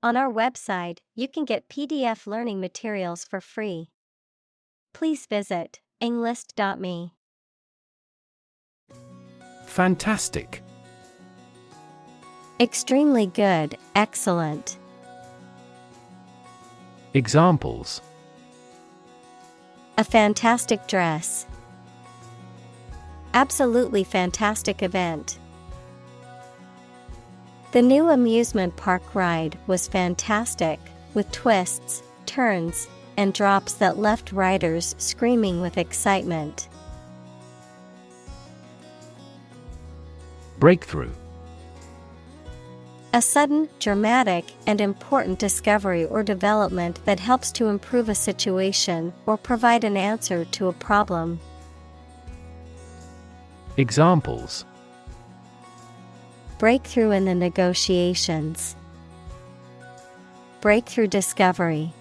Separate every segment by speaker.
Speaker 1: On our website, you can get PDF learning materials for free. Please visit englist.me.
Speaker 2: Fantastic.
Speaker 1: Extremely good, excellent.
Speaker 2: Examples:
Speaker 1: A fantastic dress. Absolutely fantastic event. The new amusement park ride was fantastic, with twists, turns, and drops that left riders screaming with excitement.
Speaker 2: Breakthrough.
Speaker 1: A sudden, dramatic, and important discovery or development that helps to improve a situation or provide an answer to a problem.
Speaker 2: Examples:
Speaker 1: Breakthrough in the negotiations. Breakthrough discovery.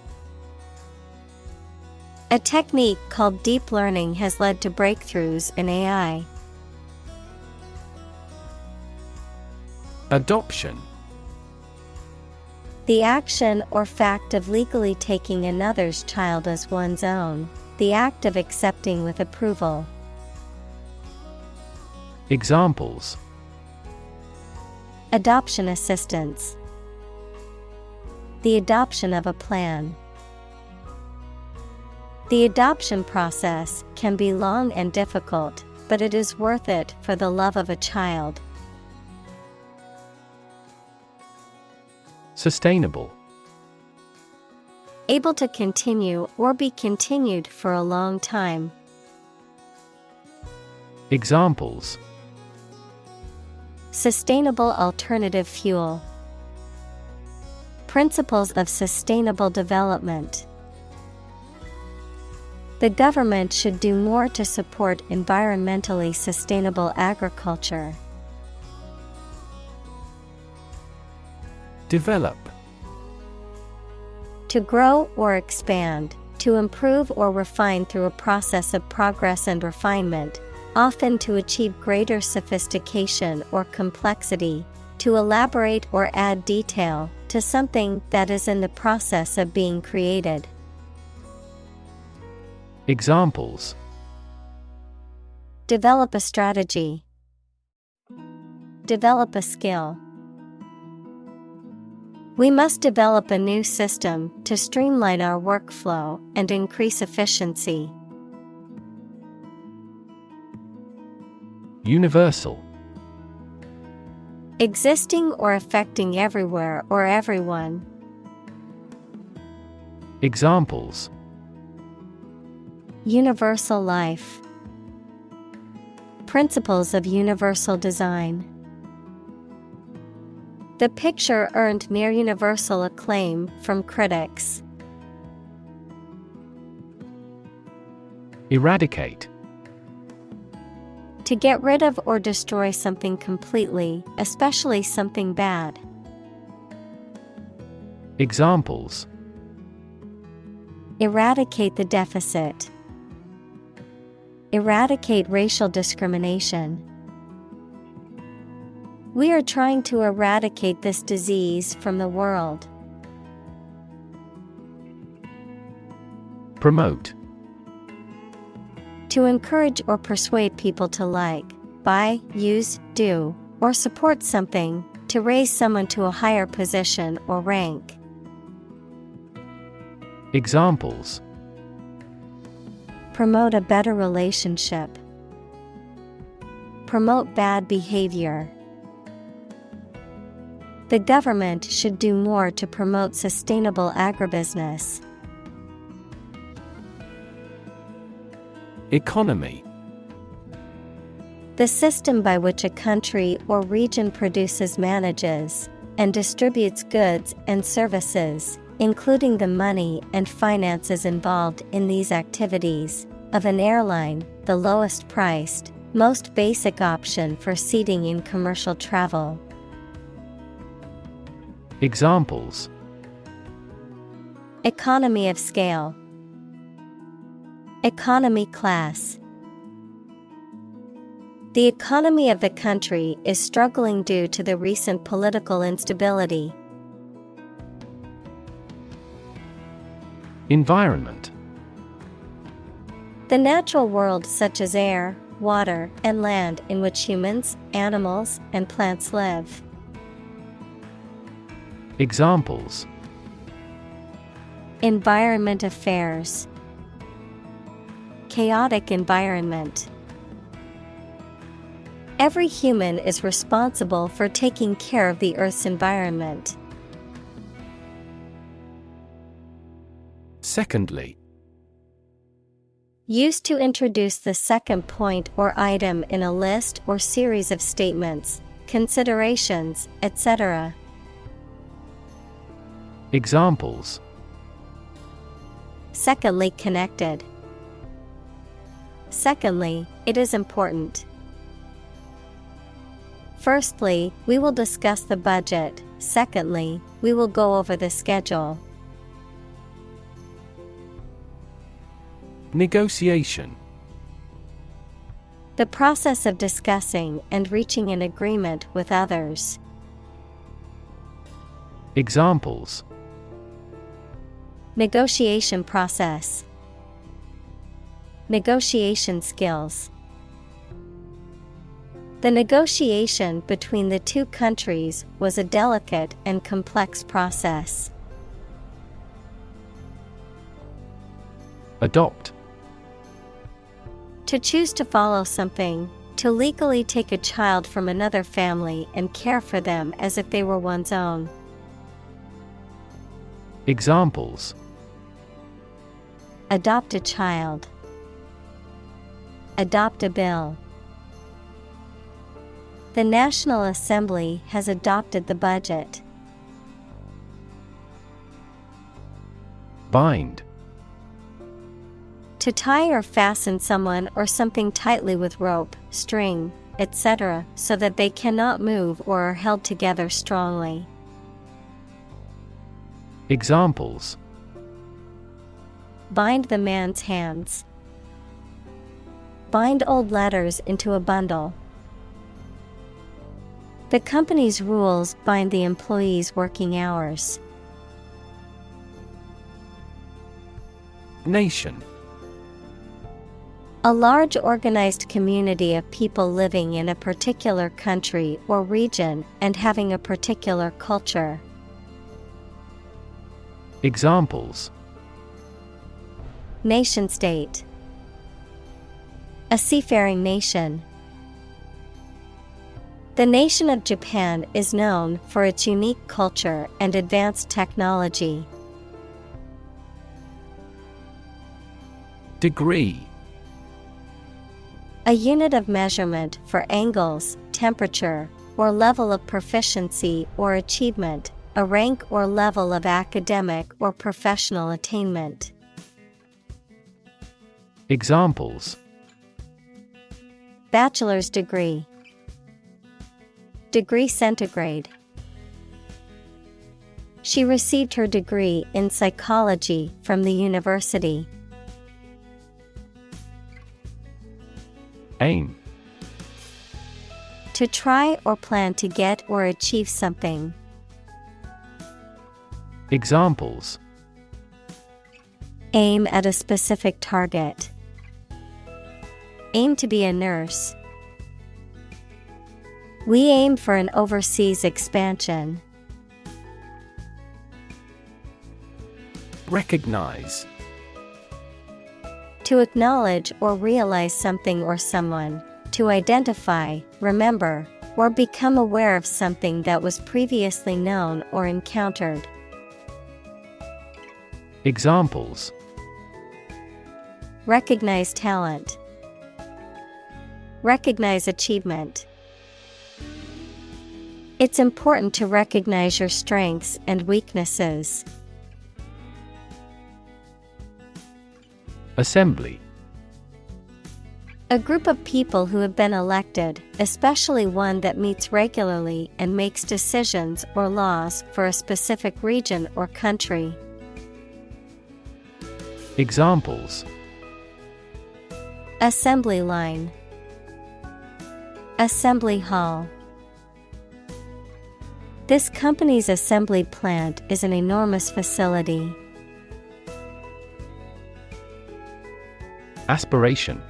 Speaker 1: A technique called deep learning has led to breakthroughs in AI.
Speaker 2: Adoption.
Speaker 1: The action or fact of legally taking another's child as one's own, the act of accepting with approval.
Speaker 2: Examples:
Speaker 1: Adoption assistance. The adoption of a plan. The adoption process can be long and difficult, but it is worth it for the love of a child.
Speaker 2: Sustainable.
Speaker 1: Able to continue or be continued for a long time.
Speaker 2: Examples:
Speaker 1: Sustainable alternative fuel. Principles of sustainable development. The government should do more to support environmentally sustainable agriculture.
Speaker 2: Develop.
Speaker 1: To grow or expand, to improve or refine through a process of progress and refinement, often to achieve greater sophistication or complexity, to elaborate or add detail to something that is in the process of being created.
Speaker 2: Examples:
Speaker 1: Develop a strategy. Develop a skill. We must develop a new system to streamline our workflow and increase efficiency.
Speaker 2: Universal.
Speaker 1: Existing or affecting everywhere or everyone.
Speaker 2: Examples:
Speaker 1: Universal life. Principles of universal design. The picture earned near universal acclaim from critics.
Speaker 2: Eradicate.
Speaker 1: To get rid of or destroy something completely, especially something bad.
Speaker 2: Examples:
Speaker 1: Eradicate the deficit. Eradicate racial discrimination. We are trying to eradicate this disease from the world.
Speaker 2: Promote.
Speaker 1: To encourage or persuade people to like, buy, use, do, or support something, to raise someone to a higher position or rank.
Speaker 2: Examples:
Speaker 1: Promote a better relationship. Promote bad behavior. The government should do more to promote sustainable agribusiness.
Speaker 2: Economy.
Speaker 1: The system by which a country or region produces, manages, and distributes goods and services, including the money and finances involved in these activities, of an airline, the lowest priced, most basic option for seating in commercial travel.
Speaker 2: Examples:
Speaker 1: Economy of scale. Economy class. The economy of the country is struggling due to the recent political instability.
Speaker 2: Environment.
Speaker 1: The natural world such as air, water, and land in which humans, animals, and plants live.
Speaker 2: Examples:
Speaker 1: Environment affairs. Chaotic environment. Every human is responsible for taking care of the Earth's environment.
Speaker 2: Secondly.
Speaker 1: Used to introduce the second point or item in a list or series of statements, considerations, etc.
Speaker 2: Examples:
Speaker 1: Secondly connected. Secondly, it is important. Firstly, we will discuss the budget. Secondly, we will go over the schedule.
Speaker 2: Negotiation.
Speaker 1: The process of discussing and reaching an agreement with others.
Speaker 2: Examples:
Speaker 1: Negotiation process. Negotiation skills. The negotiation between the two countries was a delicate and complex process.
Speaker 2: Adopt.
Speaker 1: To choose to follow something, to legally take a child from another family and care for them as if they were one's own.
Speaker 2: Examples:
Speaker 1: Adopt a child. Adopt a bill. The National Assembly has adopted the budget.
Speaker 2: Bind.
Speaker 1: To tie or fasten someone or something tightly with rope, string, etc., so that they cannot move or are held together strongly.
Speaker 2: Examples:
Speaker 1: Bind the man's hands. Bind old letters into a bundle. The company's rules bind the employees' working hours.
Speaker 2: Nation.
Speaker 1: A large organized community of people living in a particular country or region and having a particular culture.
Speaker 2: Examples:
Speaker 1: Nation-state. A seafaring nation. The nation of Japan is known for its unique culture and advanced technology.
Speaker 2: Degree.
Speaker 1: A unit of measurement for angles, temperature, or level of proficiency or achievement, a rank or level of academic or professional attainment.
Speaker 2: Examples:
Speaker 1: Bachelor's degree. Degree centigrade. She received her degree in psychology from the university.
Speaker 2: Aim.
Speaker 1: To try or plan to get or achieve something.
Speaker 2: Examples:
Speaker 1: Aim at a specific target. Aim to be a nurse. We aim for an overseas expansion.
Speaker 2: Recognize.
Speaker 1: To acknowledge or realize something or someone, to identify, remember, or become aware of something that was previously known or encountered.
Speaker 2: Examples:
Speaker 1: Recognize talent. Recognize achievement. It's important to recognize your strengths and weaknesses.
Speaker 2: Assembly.
Speaker 1: A group of people who have been elected, especially one that meets regularly and makes decisions or laws for a specific region or country.
Speaker 2: Examples:
Speaker 1: Assembly line. Assembly hall. This company's assembly plant is an enormous facility.
Speaker 2: Aspiration.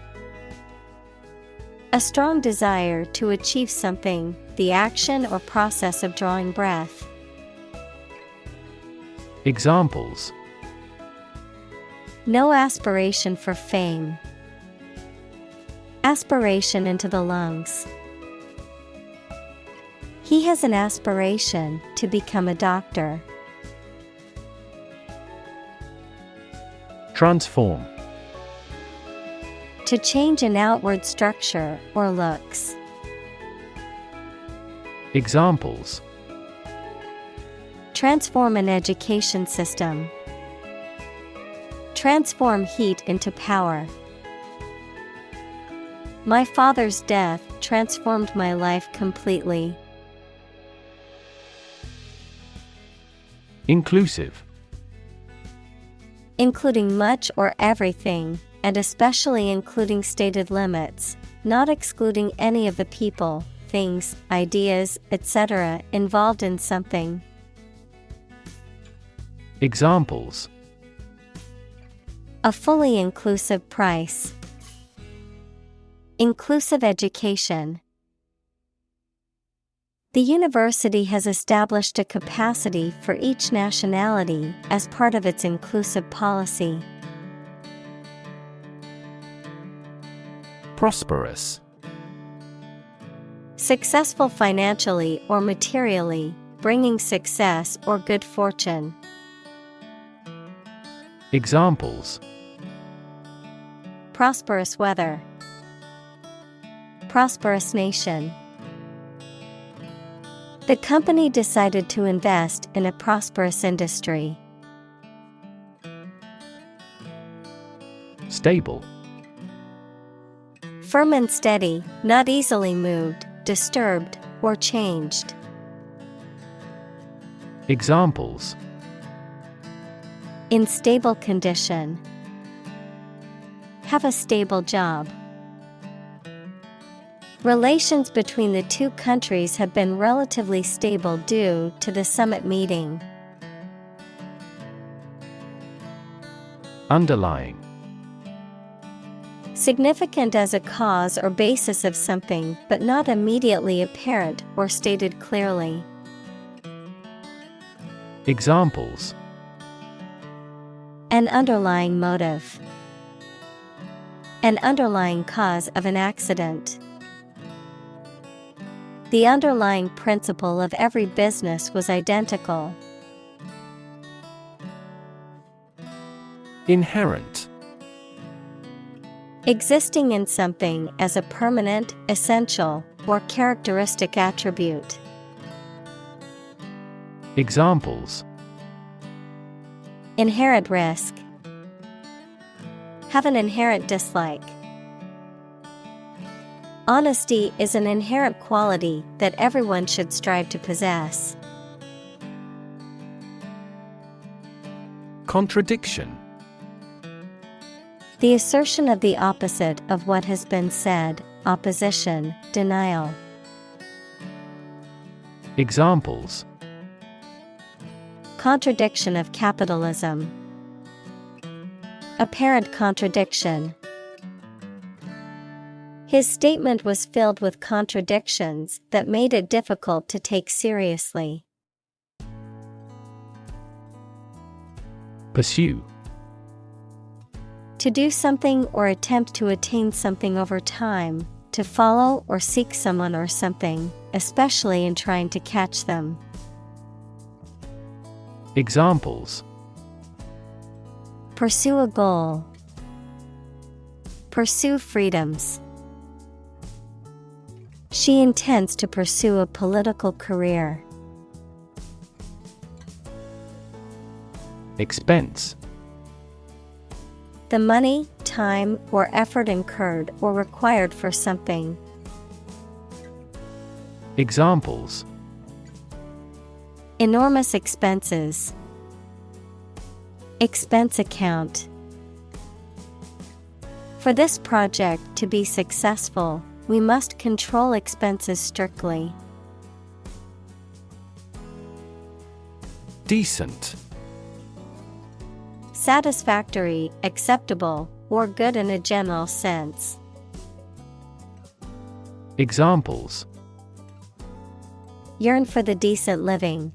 Speaker 1: A strong desire to achieve something, the action or process of drawing breath.
Speaker 2: Examples:
Speaker 1: No aspiration for fame. Aspiration into the lungs. He has an aspiration to become a doctor.
Speaker 2: Transform.
Speaker 1: To change an outward structure or looks.
Speaker 2: Examples:
Speaker 1: Transform an education system. Transform heat into power. My father's death transformed my life completely.
Speaker 2: Inclusive.
Speaker 1: Including much or everything, and especially including stated limits, not excluding any of the people, things, ideas, etc. involved in something.
Speaker 2: Examples:
Speaker 1: A fully inclusive price. Inclusive education. The university has established a capacity for each nationality as part of its inclusive policy.
Speaker 2: Prosperous.
Speaker 1: Successful financially or materially, bringing success or good fortune.
Speaker 2: Examples:
Speaker 1: Prosperous weather. Prosperous nation. The company decided to invest in a prosperous industry.
Speaker 2: Stable.
Speaker 1: Firm and steady, not easily moved, disturbed, or changed.
Speaker 2: Examples:
Speaker 1: In stable condition. Have a stable job. Relations between the two countries have been relatively stable due to the summit meeting.
Speaker 2: Underlying.
Speaker 1: Significant as a cause or basis of something, but not immediately apparent or stated clearly.
Speaker 2: Examples:
Speaker 1: An underlying motive. An underlying cause of an accident. The underlying principle of every business was identical.
Speaker 2: Inherent.
Speaker 1: Existing in something as a permanent, essential, or characteristic attribute.
Speaker 2: Examples:
Speaker 1: Inherent risk. Have an inherent dislike. Honesty is an inherent quality that everyone should strive to possess.
Speaker 2: Contradiction.
Speaker 1: The assertion of the opposite of what has been said, opposition, denial.
Speaker 2: Examples:
Speaker 1: Contradiction of capitalism. Apparent contradiction. His statement was filled with contradictions that made it difficult to take seriously.
Speaker 2: Pursue.
Speaker 1: To do something or attempt to attain something over time, to follow or seek someone or something, especially in trying to catch them.
Speaker 2: Examples:
Speaker 1: Pursue a goal. Pursue freedoms. She intends to pursue a political career.
Speaker 2: Expense.
Speaker 1: The money, time, or effort incurred or required for something.
Speaker 2: Examples:
Speaker 1: Enormous expenses. Expense account. For this project to be successful, we must control expenses strictly.
Speaker 2: Decent.
Speaker 1: Satisfactory, acceptable, or good in a general sense.
Speaker 2: Examples:
Speaker 1: Yearn for the decent living.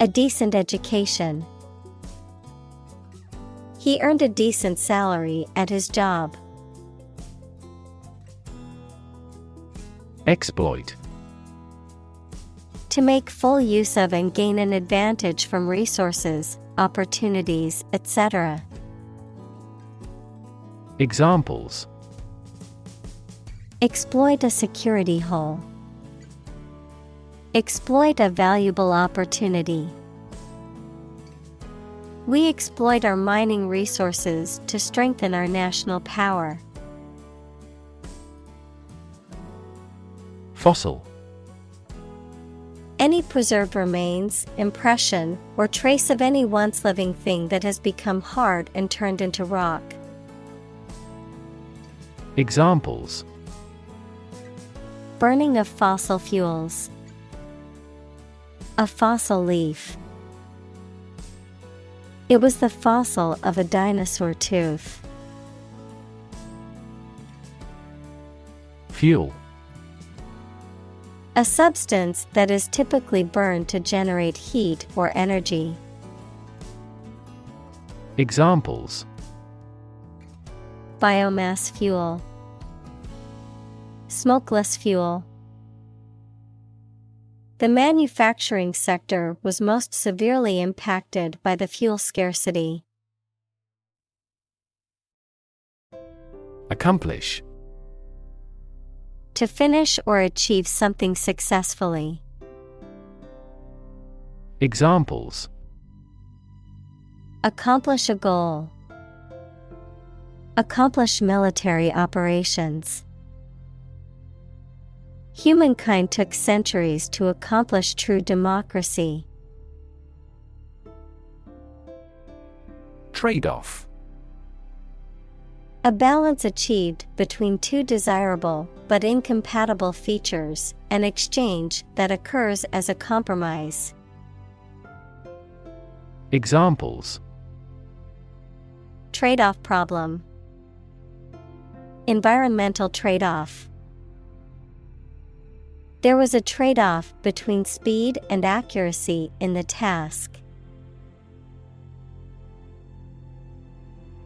Speaker 1: A decent education. He earned a decent salary at his job.
Speaker 2: Exploit.
Speaker 1: To make full use of and gain an advantage from resources, opportunities, etc.
Speaker 2: Examples:
Speaker 1: Exploit a security hole. Exploit a valuable opportunity. We exploit our mining resources to strengthen our national power.
Speaker 2: Fossil.
Speaker 1: Any preserved remains, impression, or trace of any once living thing that has become hard and turned into rock.
Speaker 2: Examples:
Speaker 1: Burning of fossil fuels. A fossil leaf. It was the fossil of a dinosaur tooth.
Speaker 2: Fuel.
Speaker 1: A substance that is typically burned to generate heat or energy.
Speaker 2: Examples:
Speaker 1: Biomass fuel. Smokeless fuel. The manufacturing sector was most severely impacted by the fuel scarcity.
Speaker 2: Accomplish.
Speaker 1: To finish or achieve something successfully.
Speaker 2: Examples:
Speaker 1: Accomplish a goal. Accomplish military operations. Humankind took centuries to accomplish true democracy.
Speaker 2: Trade-off.
Speaker 1: A balance achieved between two desirable but incompatible features, an exchange that occurs as a compromise.
Speaker 2: Examples:
Speaker 1: Trade-off problem. Environmental trade-off. There was a trade-off between speed and accuracy in the task.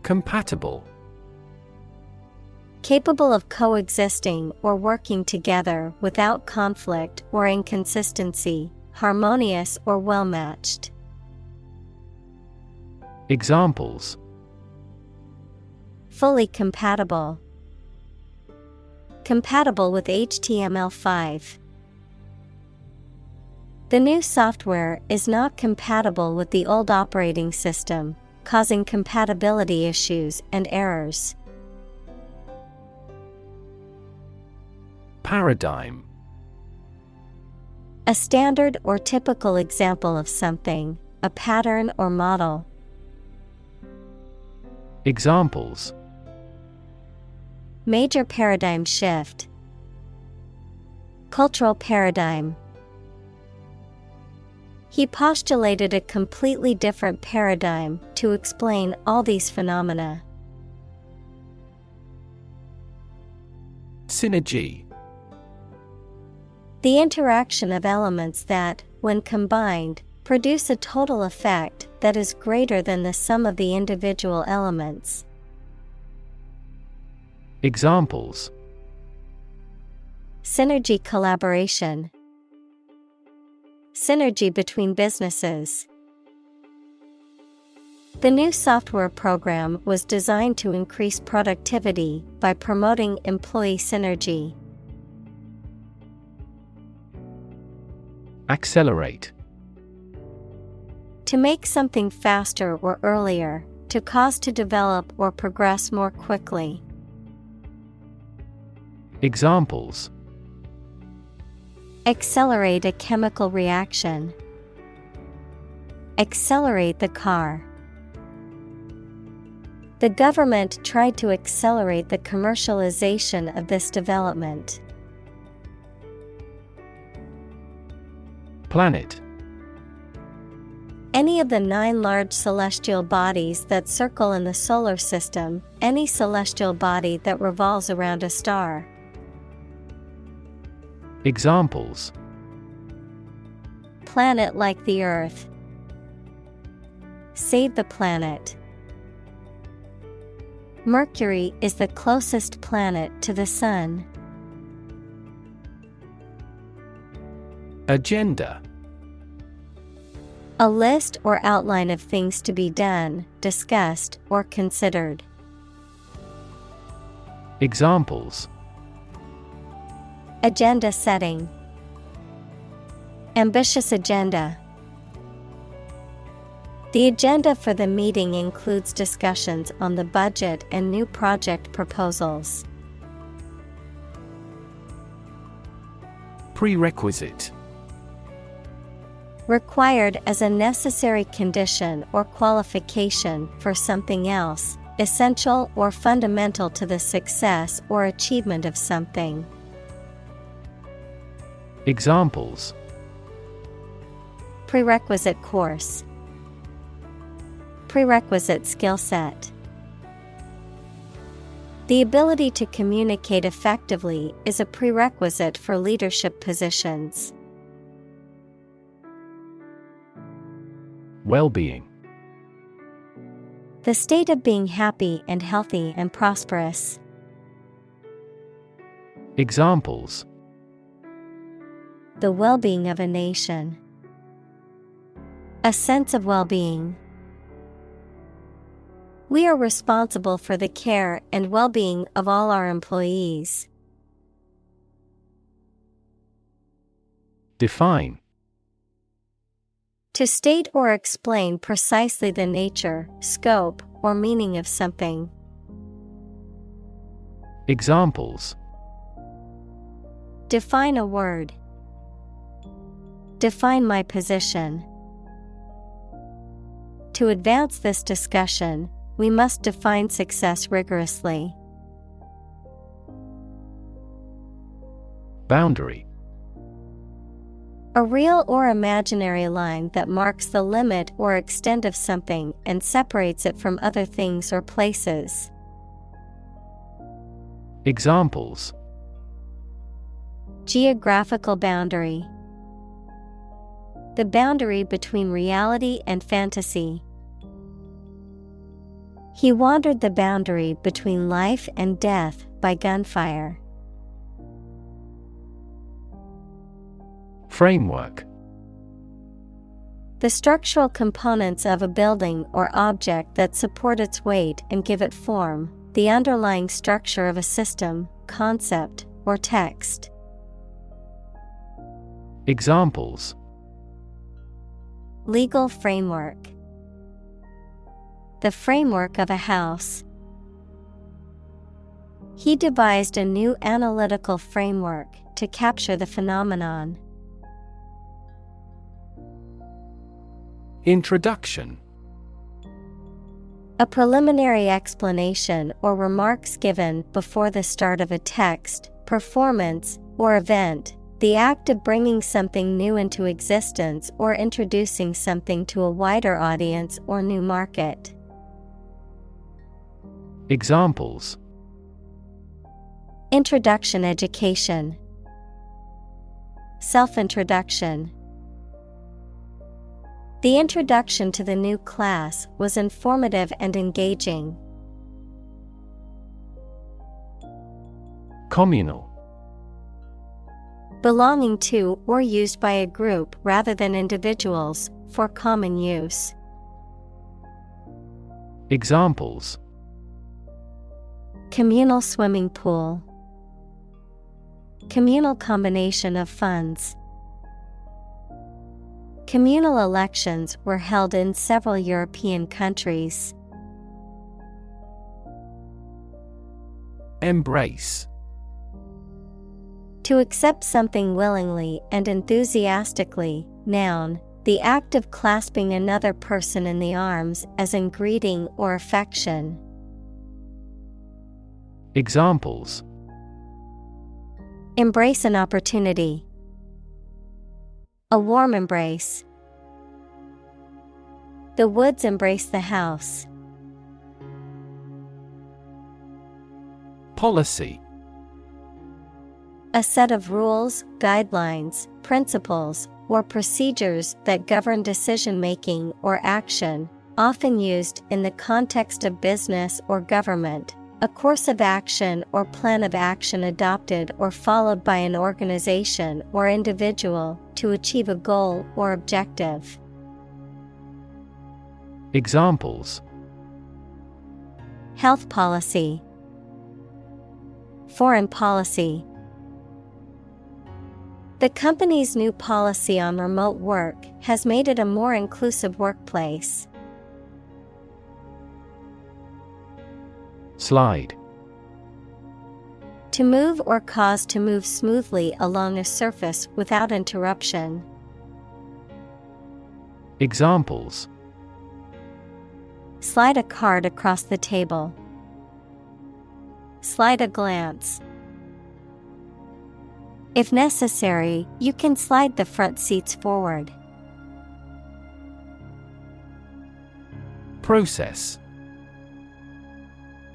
Speaker 2: Compatible.
Speaker 1: Capable of coexisting or working together without conflict or inconsistency, harmonious or well-matched.
Speaker 2: Examples:
Speaker 1: Fully compatible. Compatible with HTML5. The new software is not compatible with the old operating system, causing compatibility issues and errors.
Speaker 2: Paradigm.
Speaker 1: A standard or typical example of something, a pattern or model.
Speaker 2: Examples:
Speaker 1: Major paradigm shift. Cultural paradigm. He postulated a completely different paradigm to explain all these phenomena.
Speaker 2: Synergy.
Speaker 1: The interaction of elements that, when combined, produce a total effect that is greater than the sum of the individual elements.
Speaker 2: Examples:
Speaker 1: Synergy collaboration. Synergy between businesses. The new software program was designed to increase productivity by promoting employee synergy.
Speaker 2: Accelerate.
Speaker 1: To make something faster or earlier, to cause to develop or progress more quickly.
Speaker 2: Examples:
Speaker 1: Accelerate a chemical reaction. Accelerate the car. The government tried to accelerate the commercialization of this development.
Speaker 2: Planet.
Speaker 1: Any of the 9 large celestial bodies that circle in the solar system, any celestial body that revolves around a star.
Speaker 2: Examples:
Speaker 1: Planet like the Earth. Save the planet. Mercury is the closest planet to the Sun. Agenda. A list or outline of things to be done, discussed, or considered.
Speaker 2: Examples:
Speaker 1: Agenda setting. Ambitious agenda. The agenda for the meeting includes discussions on the budget and new project proposals. Prerequisite. Required as a necessary condition or qualification for something else, essential or fundamental to the success or achievement of something. Examples: Prerequisite course. Prerequisite skill set. The ability to communicate effectively is a prerequisite for leadership positions. Well-being. The state of being happy and healthy and prosperous. Examples: The well-being of a nation. A sense of well-being. We are responsible for the care and well-being of all our employees. Define. To state or explain precisely the nature, scope, or meaning of something. Examples: Define a word. Define my position. To advance this discussion, we must define success rigorously. Boundary. A real or imaginary line that marks the limit or extent of something and separates it from other things or places. Examples: Geographical boundary. The boundary between reality and fantasy. He wandered the boundary between life and death by gunfire. Framework. The structural components of a building or object that support its weight and give it form, the underlying structure of a system, concept, or text. Examples: Legal framework. The framework of a house. He devised a new analytical framework to capture the phenomenon. Introduction. A preliminary explanation or remarks given before the start of a text, performance, or event, the act of bringing something new into existence or introducing something to a wider audience or new market. Examples: Introduction education. Self-introduction. The introduction to the new class was informative and engaging. Communal. Belonging to or used by a group rather than individuals, for common use. Examples: Communal swimming pool. Communal combination of funds. Communal elections were held in several European countries. Embrace. To accept something willingly and enthusiastically, noun, the act of clasping another person in the arms as in greeting or affection. Examples: Embrace an opportunity. A warm embrace. The woods embrace the house.
Speaker 2: Policy.
Speaker 1: A set of rules, guidelines, principles, or procedures that govern decision-making or action, often used in the context of business or government. A course of action or plan of action adopted or followed by an organization or individual to achieve a goal or objective.
Speaker 2: Examples:
Speaker 1: Health policy, foreign policy. The company's new policy on remote work has made it a more inclusive workplace.
Speaker 2: Slide.
Speaker 1: To move or cause to move smoothly along a surface without interruption.
Speaker 2: Examples:
Speaker 1: Slide a card across the table. Slide a glance. If necessary, you can slide the front seats forward.
Speaker 2: Process.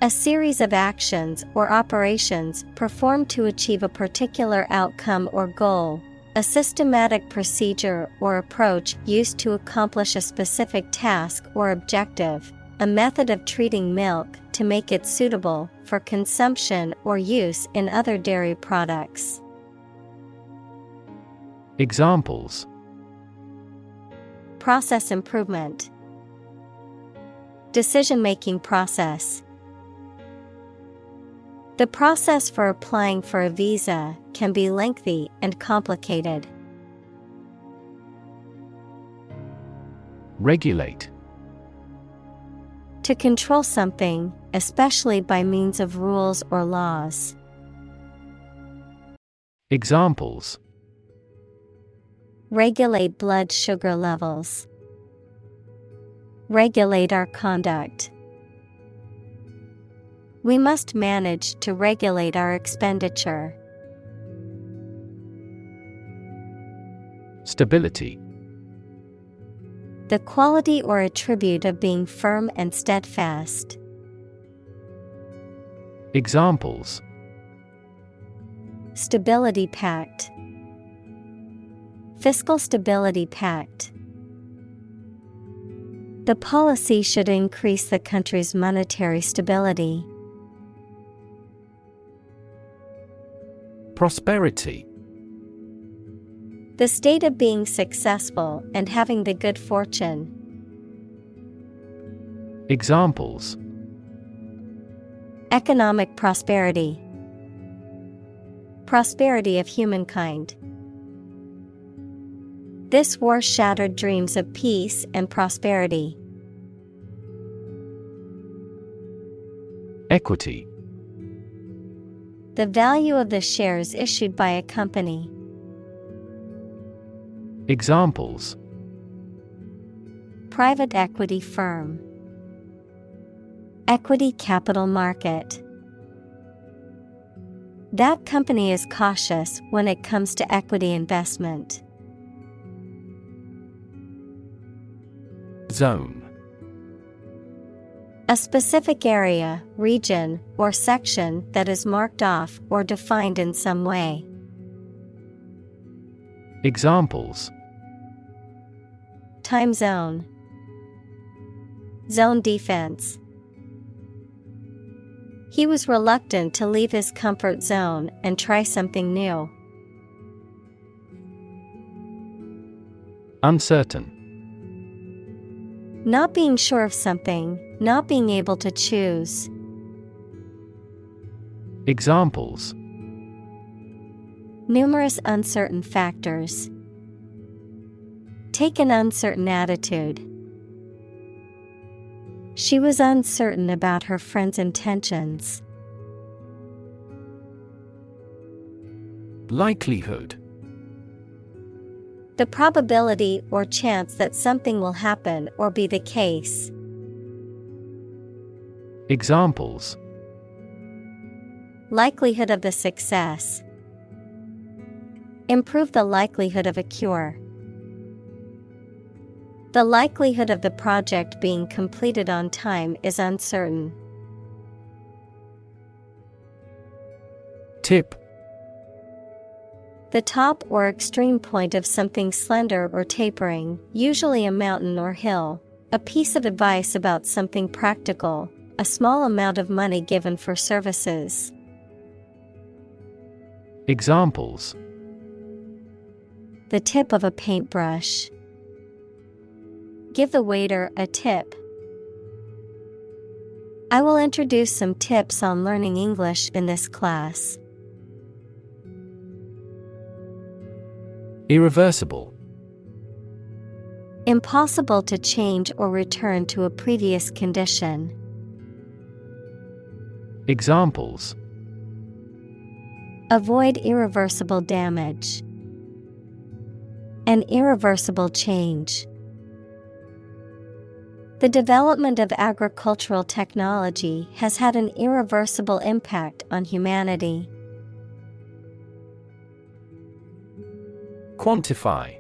Speaker 1: A series of actions or operations performed to achieve a particular outcome or goal, a systematic procedure or approach used to accomplish a specific task or objective, a method of treating milk to make it suitable for consumption or use in other dairy products.
Speaker 2: Examples:
Speaker 1: Process improvement. Decision-making process. The process for applying for a visa can be lengthy and complicated.
Speaker 2: Regulate.
Speaker 1: To control something, especially by means of rules or laws.
Speaker 2: Examples:
Speaker 1: Regulate blood sugar levels. Regulate our conduct. We must manage to regulate our expenditure.
Speaker 2: Stability.
Speaker 1: The quality or attribute of being firm and steadfast.
Speaker 2: Examples:
Speaker 1: Stability pact. Fiscal stability pact. The policy should increase the country's monetary stability.
Speaker 2: Prosperity.
Speaker 1: The state of being successful and having the good fortune.
Speaker 2: Examples:
Speaker 1: Economic prosperity. Prosperity of humankind. This war shattered dreams of peace and prosperity.
Speaker 2: Equity.
Speaker 1: The value of the shares issued by a company.
Speaker 2: Examples:
Speaker 1: Private equity firm. Equity capital market. That company is cautious when it comes to equity investment.
Speaker 2: Zone.
Speaker 1: A specific area, region, or section that is marked off or defined in some way.
Speaker 2: Examples:
Speaker 1: Time zone. Zone defense. He was reluctant to leave his comfort zone and try something new.
Speaker 2: Uncertain.
Speaker 1: Not being sure of something, not being able to choose.
Speaker 2: Examples:
Speaker 1: Numerous uncertain factors. Take an uncertain attitude. She was uncertain about her friend's intentions.
Speaker 2: Likelihood.
Speaker 1: The probability or chance that something will happen or be the case.
Speaker 2: Examples:
Speaker 1: Likelihood of the success. Improve the likelihood of a cure. The likelihood of the project being completed on time is uncertain.
Speaker 2: Tip.
Speaker 1: The top or extreme point of something slender or tapering, usually a mountain or hill. A piece of advice about something practical, a small amount of money given for services.
Speaker 2: Examples:
Speaker 1: the tip of a paintbrush. Give the waiter a tip. I will introduce some tips on learning English in this class.
Speaker 2: Irreversible.
Speaker 1: Impossible to change or return to a previous condition.
Speaker 2: Examples:
Speaker 1: avoid irreversible damage. An irreversible change. The development of agricultural technology has had an irreversible impact on humanity.
Speaker 2: Quantify.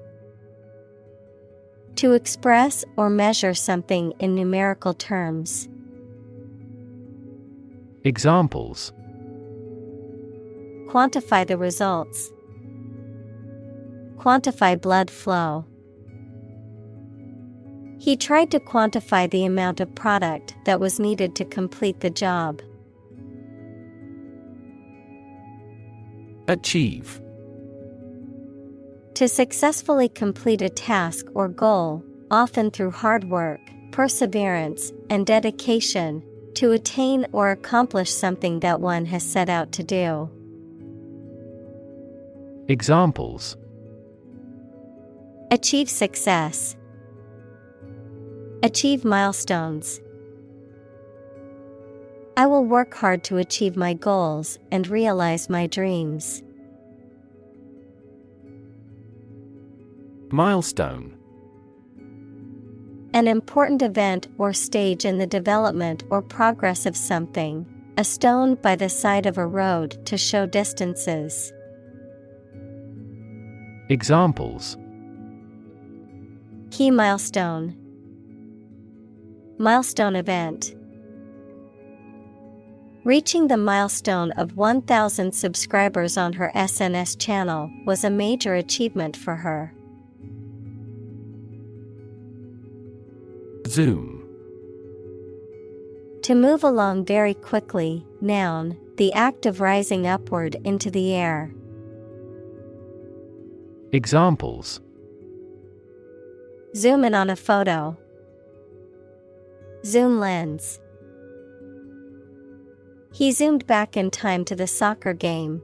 Speaker 1: To express or measure something in numerical terms.
Speaker 2: Examples:
Speaker 1: quantify the results. Quantify blood flow. He tried to quantify the amount of product that was needed to complete the job.
Speaker 2: Achieve.
Speaker 1: To successfully complete a task or goal, often through hard work, perseverance, and dedication, to attain or accomplish something that one has set out to do.
Speaker 2: Examples:
Speaker 1: achieve success. Achieve milestones. I will work hard to achieve my goals and realize my dreams.
Speaker 2: Milestone.
Speaker 1: An important event or stage in the development or progress of something, a stone by the side of a road to show distances.
Speaker 2: Examples:
Speaker 1: key milestone. Milestone event. Reaching the milestone of 1,000 subscribers on her SNS channel was a major achievement for her.
Speaker 2: Zoom.
Speaker 1: To move along very quickly, noun, the act of rising upward into the air.
Speaker 2: Examples:
Speaker 1: zoom in on a photo. Zoom lens. He zoomed back in time to the soccer game.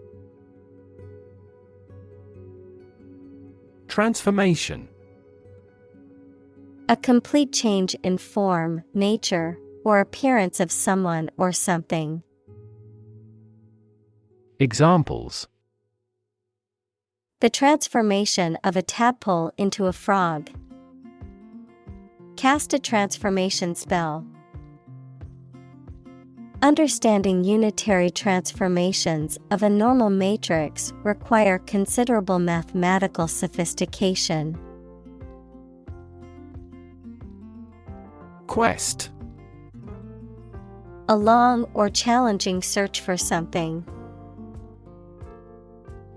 Speaker 2: Transformation.
Speaker 1: A complete change in form, nature, or appearance of someone or something.
Speaker 2: Examples:
Speaker 1: the transformation of a tadpole into a frog. Cast a transformation spell. Understanding unitary transformations of a normal matrix require considerable mathematical sophistication.
Speaker 2: Quest.
Speaker 1: A long or challenging search for something.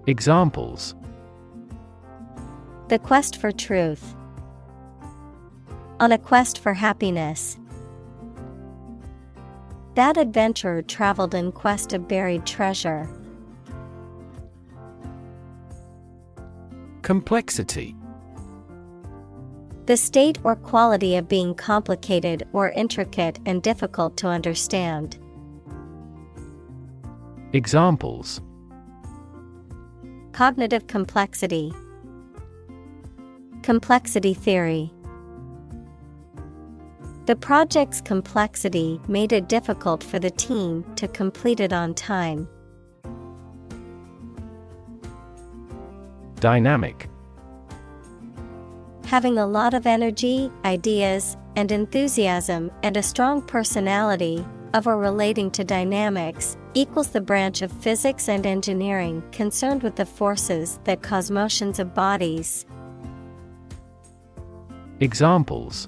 Speaker 2: Examples:
Speaker 1: the quest for truth. On a quest for happiness. That adventurer traveled in quest of buried treasure.
Speaker 2: Complexity.
Speaker 1: The state or quality of being complicated or intricate and difficult to understand.
Speaker 2: Examples:
Speaker 1: cognitive complexity. Complexity theory. The project's complexity made it difficult for the team to complete it on time.
Speaker 2: Dynamic.
Speaker 1: Having a lot of energy, ideas, and enthusiasm and a strong personality, of or relating to dynamics, equals the branch of physics and engineering concerned with the forces that cause motions of bodies.
Speaker 2: Examples: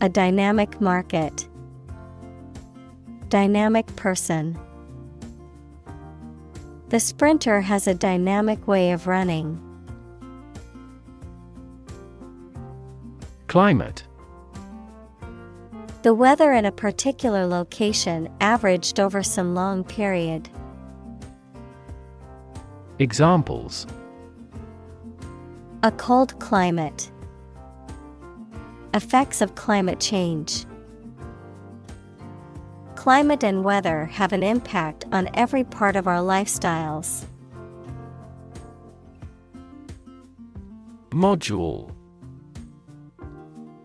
Speaker 1: a dynamic market, dynamic person. The sprinter has a dynamic way of running.
Speaker 2: Climate:
Speaker 1: the weather in a particular location averaged over some long period.
Speaker 2: Examples:
Speaker 1: a cold climate, effects of climate change. Climate and weather have an impact on every part of our lifestyles.
Speaker 2: Module: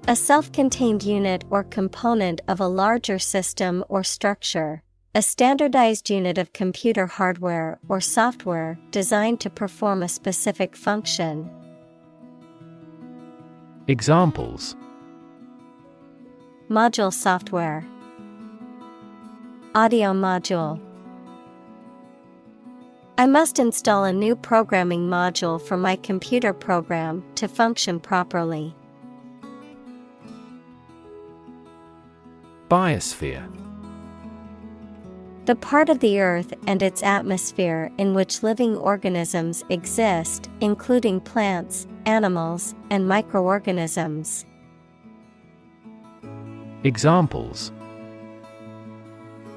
Speaker 1: a self-contained unit or component of a larger system or structure. A standardized unit of computer hardware or software designed to perform a specific function.
Speaker 2: Examples:
Speaker 1: module software, audio module. I must install a new programming module for my computer program to function properly.
Speaker 2: Biosphere:
Speaker 1: the part of the Earth and its atmosphere in which living organisms exist, including plants, animals, and microorganisms.
Speaker 2: Examples: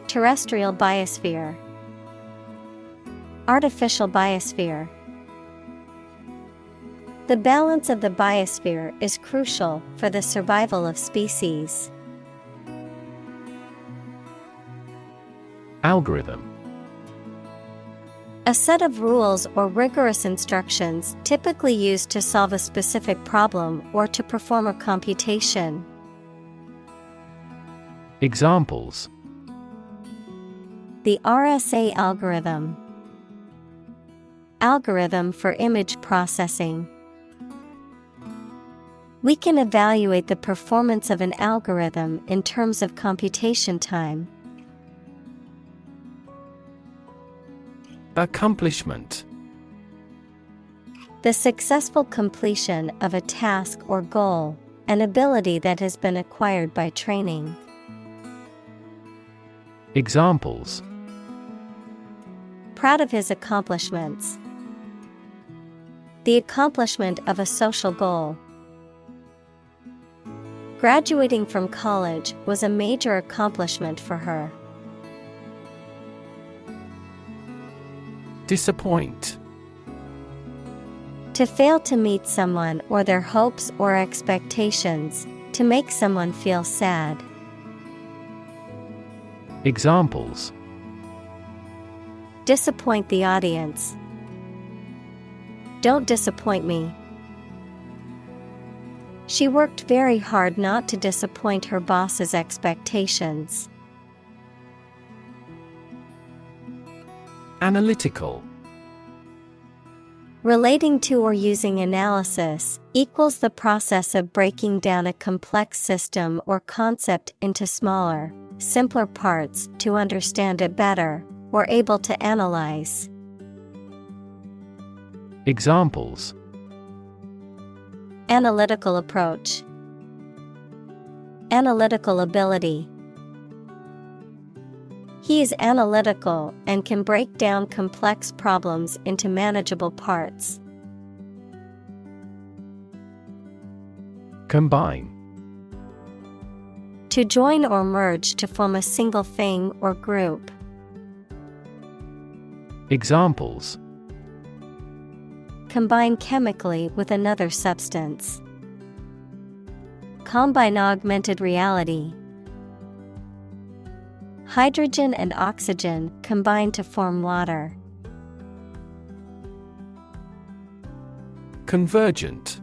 Speaker 1: terrestrial biosphere, artificial biosphere. The balance of the biosphere is crucial for the survival of species.
Speaker 2: Algorithm:
Speaker 1: a set of rules or rigorous instructions typically used to solve a specific problem or to perform a computation.
Speaker 2: Examples:
Speaker 1: the RSA algorithm, algorithm for image processing. We can evaluate the performance of an algorithm in terms of computation time.
Speaker 2: Accomplishment:
Speaker 1: the successful completion of a task or goal, an ability that has been acquired by training.
Speaker 2: Examples:
Speaker 1: proud of his accomplishments, the accomplishment of a social goal. Graduating from college was a major accomplishment for her.
Speaker 2: Disappoint:
Speaker 1: to fail to meet someone or their hopes or expectations, to make someone feel sad.
Speaker 2: Examples:
Speaker 1: disappoint the audience, don't disappoint me. She worked very hard not to disappoint her boss's expectations.
Speaker 2: Analytical:
Speaker 1: relating to or using analysis, equals the process of breaking down a complex system or concept into smaller, simpler parts to understand it better, or able to analyze.
Speaker 2: Examples:
Speaker 1: analytical approach, analytical ability. He is analytical and can break down complex problems into manageable parts.
Speaker 2: Combine:
Speaker 1: to join or merge to form a single thing or group.
Speaker 2: Examples:
Speaker 1: combine chemically with another substance. Combine augmented reality. Hydrogen and oxygen combine to form water.
Speaker 2: Convergent: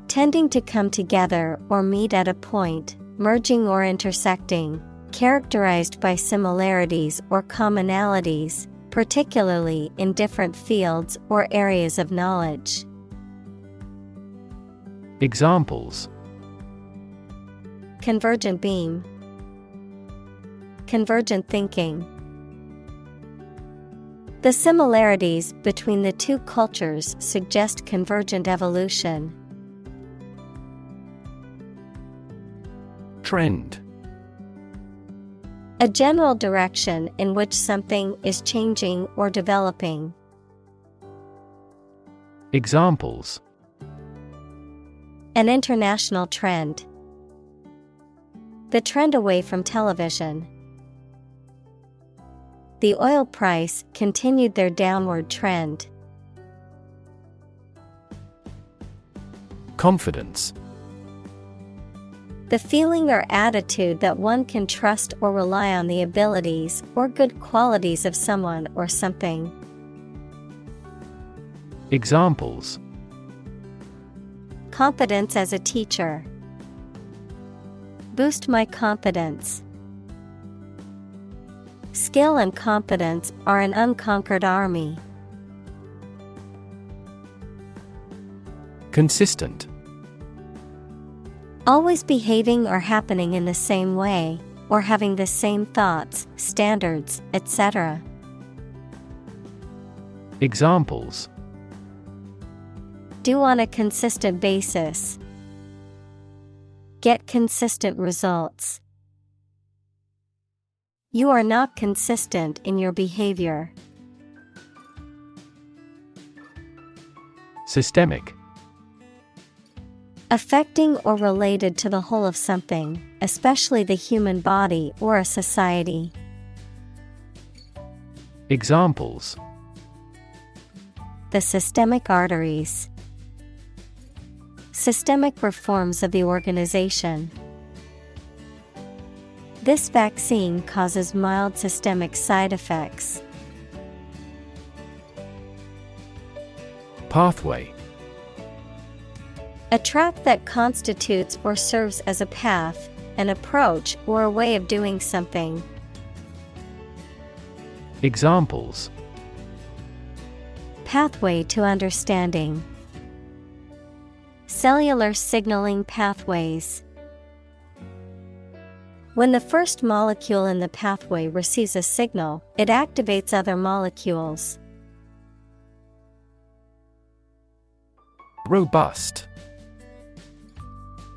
Speaker 1: tending to come together or meet at a point, merging or intersecting, characterized by similarities or commonalities, particularly in different fields or areas of knowledge.
Speaker 2: Examples:
Speaker 1: convergent beam, convergent thinking. The similarities between the two cultures suggest convergent evolution.
Speaker 2: Trend.
Speaker 1: A general direction in which something is changing or developing.
Speaker 2: Examples:
Speaker 1: An international trend. The trend away from television. The oil price continued their downward trend.
Speaker 2: Confidence.
Speaker 1: The feeling or attitude that one can trust or rely on the abilities or good qualities of someone or something.
Speaker 2: Examples:
Speaker 1: Confidence as a teacher. Boost my confidence. Skill and competence are an unconquered army.
Speaker 2: Consistent.
Speaker 1: Always behaving or happening in the same way, or having the same thoughts, standards, etc.
Speaker 2: Examples:
Speaker 1: Do on a consistent basis. Get consistent results. You are not consistent in your behavior.
Speaker 2: Systemic.
Speaker 1: Affecting or related to the whole of something, especially the human body or a society.
Speaker 2: Examples:
Speaker 1: The systemic arteries. Systemic reforms of the organization. This vaccine causes mild systemic side effects.
Speaker 2: Pathway.
Speaker 1: A track that constitutes or serves as a path, an approach, or a way of doing something.
Speaker 2: Examples:
Speaker 1: Pathway to understanding. Cellular signaling pathways. When the first molecule in the pathway receives a signal, it activates other molecules.
Speaker 2: Robust.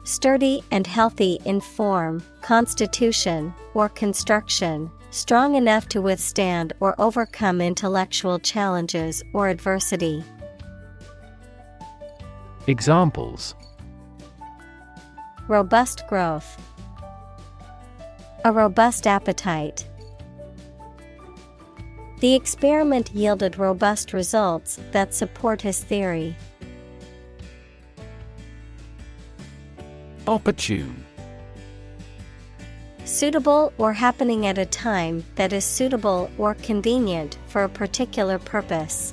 Speaker 1: Sturdy and healthy in form, constitution, or construction, strong enough to withstand or overcome intellectual challenges or adversity.
Speaker 2: Examples:
Speaker 1: Robust growth. A robust appetite. The experiment yielded robust results that support his theory.
Speaker 2: Opportune.
Speaker 1: Suitable or happening at a time that is suitable or convenient for a particular purpose.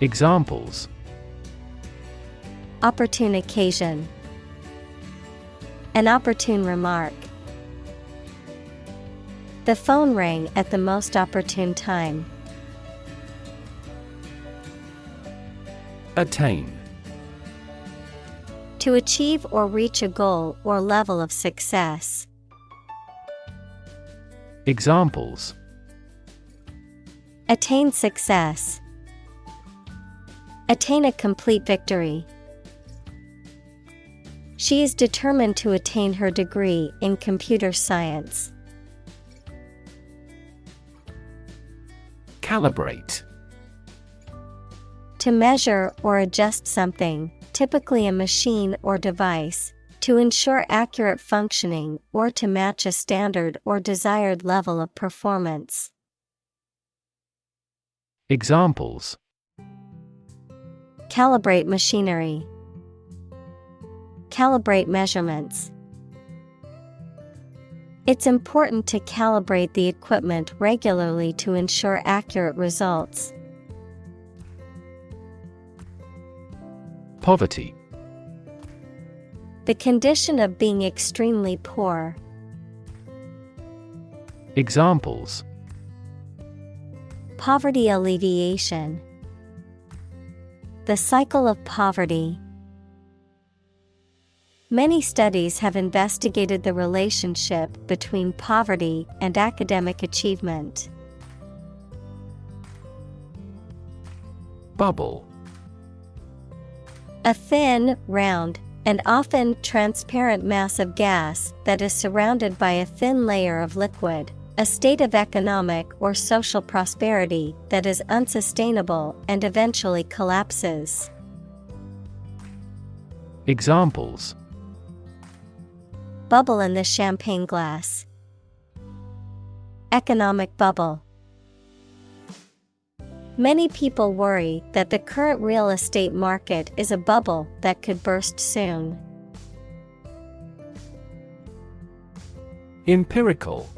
Speaker 2: Examples:
Speaker 1: Opportune occasion. An opportune remark. The phone rang at the most opportune time.
Speaker 2: Attain.
Speaker 1: To achieve or reach a goal or level of success.
Speaker 2: Examples:
Speaker 1: Attain success. Attain a complete victory. She is determined to attain her degree in computer science.
Speaker 2: Calibrate.
Speaker 1: To measure or adjust something, typically a machine or device, to ensure accurate functioning or to match a standard or desired level of performance.
Speaker 2: Examples:
Speaker 1: Calibrate machinery. Calibrate measurements. It's important to calibrate the equipment regularly to ensure accurate results.
Speaker 2: Poverty.
Speaker 1: The condition of being extremely poor.
Speaker 2: Examples:
Speaker 1: Poverty alleviation. The cycle of poverty. Many studies have investigated the relationship between poverty and academic achievement.
Speaker 2: Bubble.
Speaker 1: A thin, round, and often transparent mass of gas that is surrounded by a thin layer of liquid, a state of economic or social prosperity that is unsustainable and eventually collapses.
Speaker 2: Examples:
Speaker 1: Bubble in the champagne glass. Economic bubble. Many people worry that the current real estate market is a bubble that could burst soon.
Speaker 2: Empirical.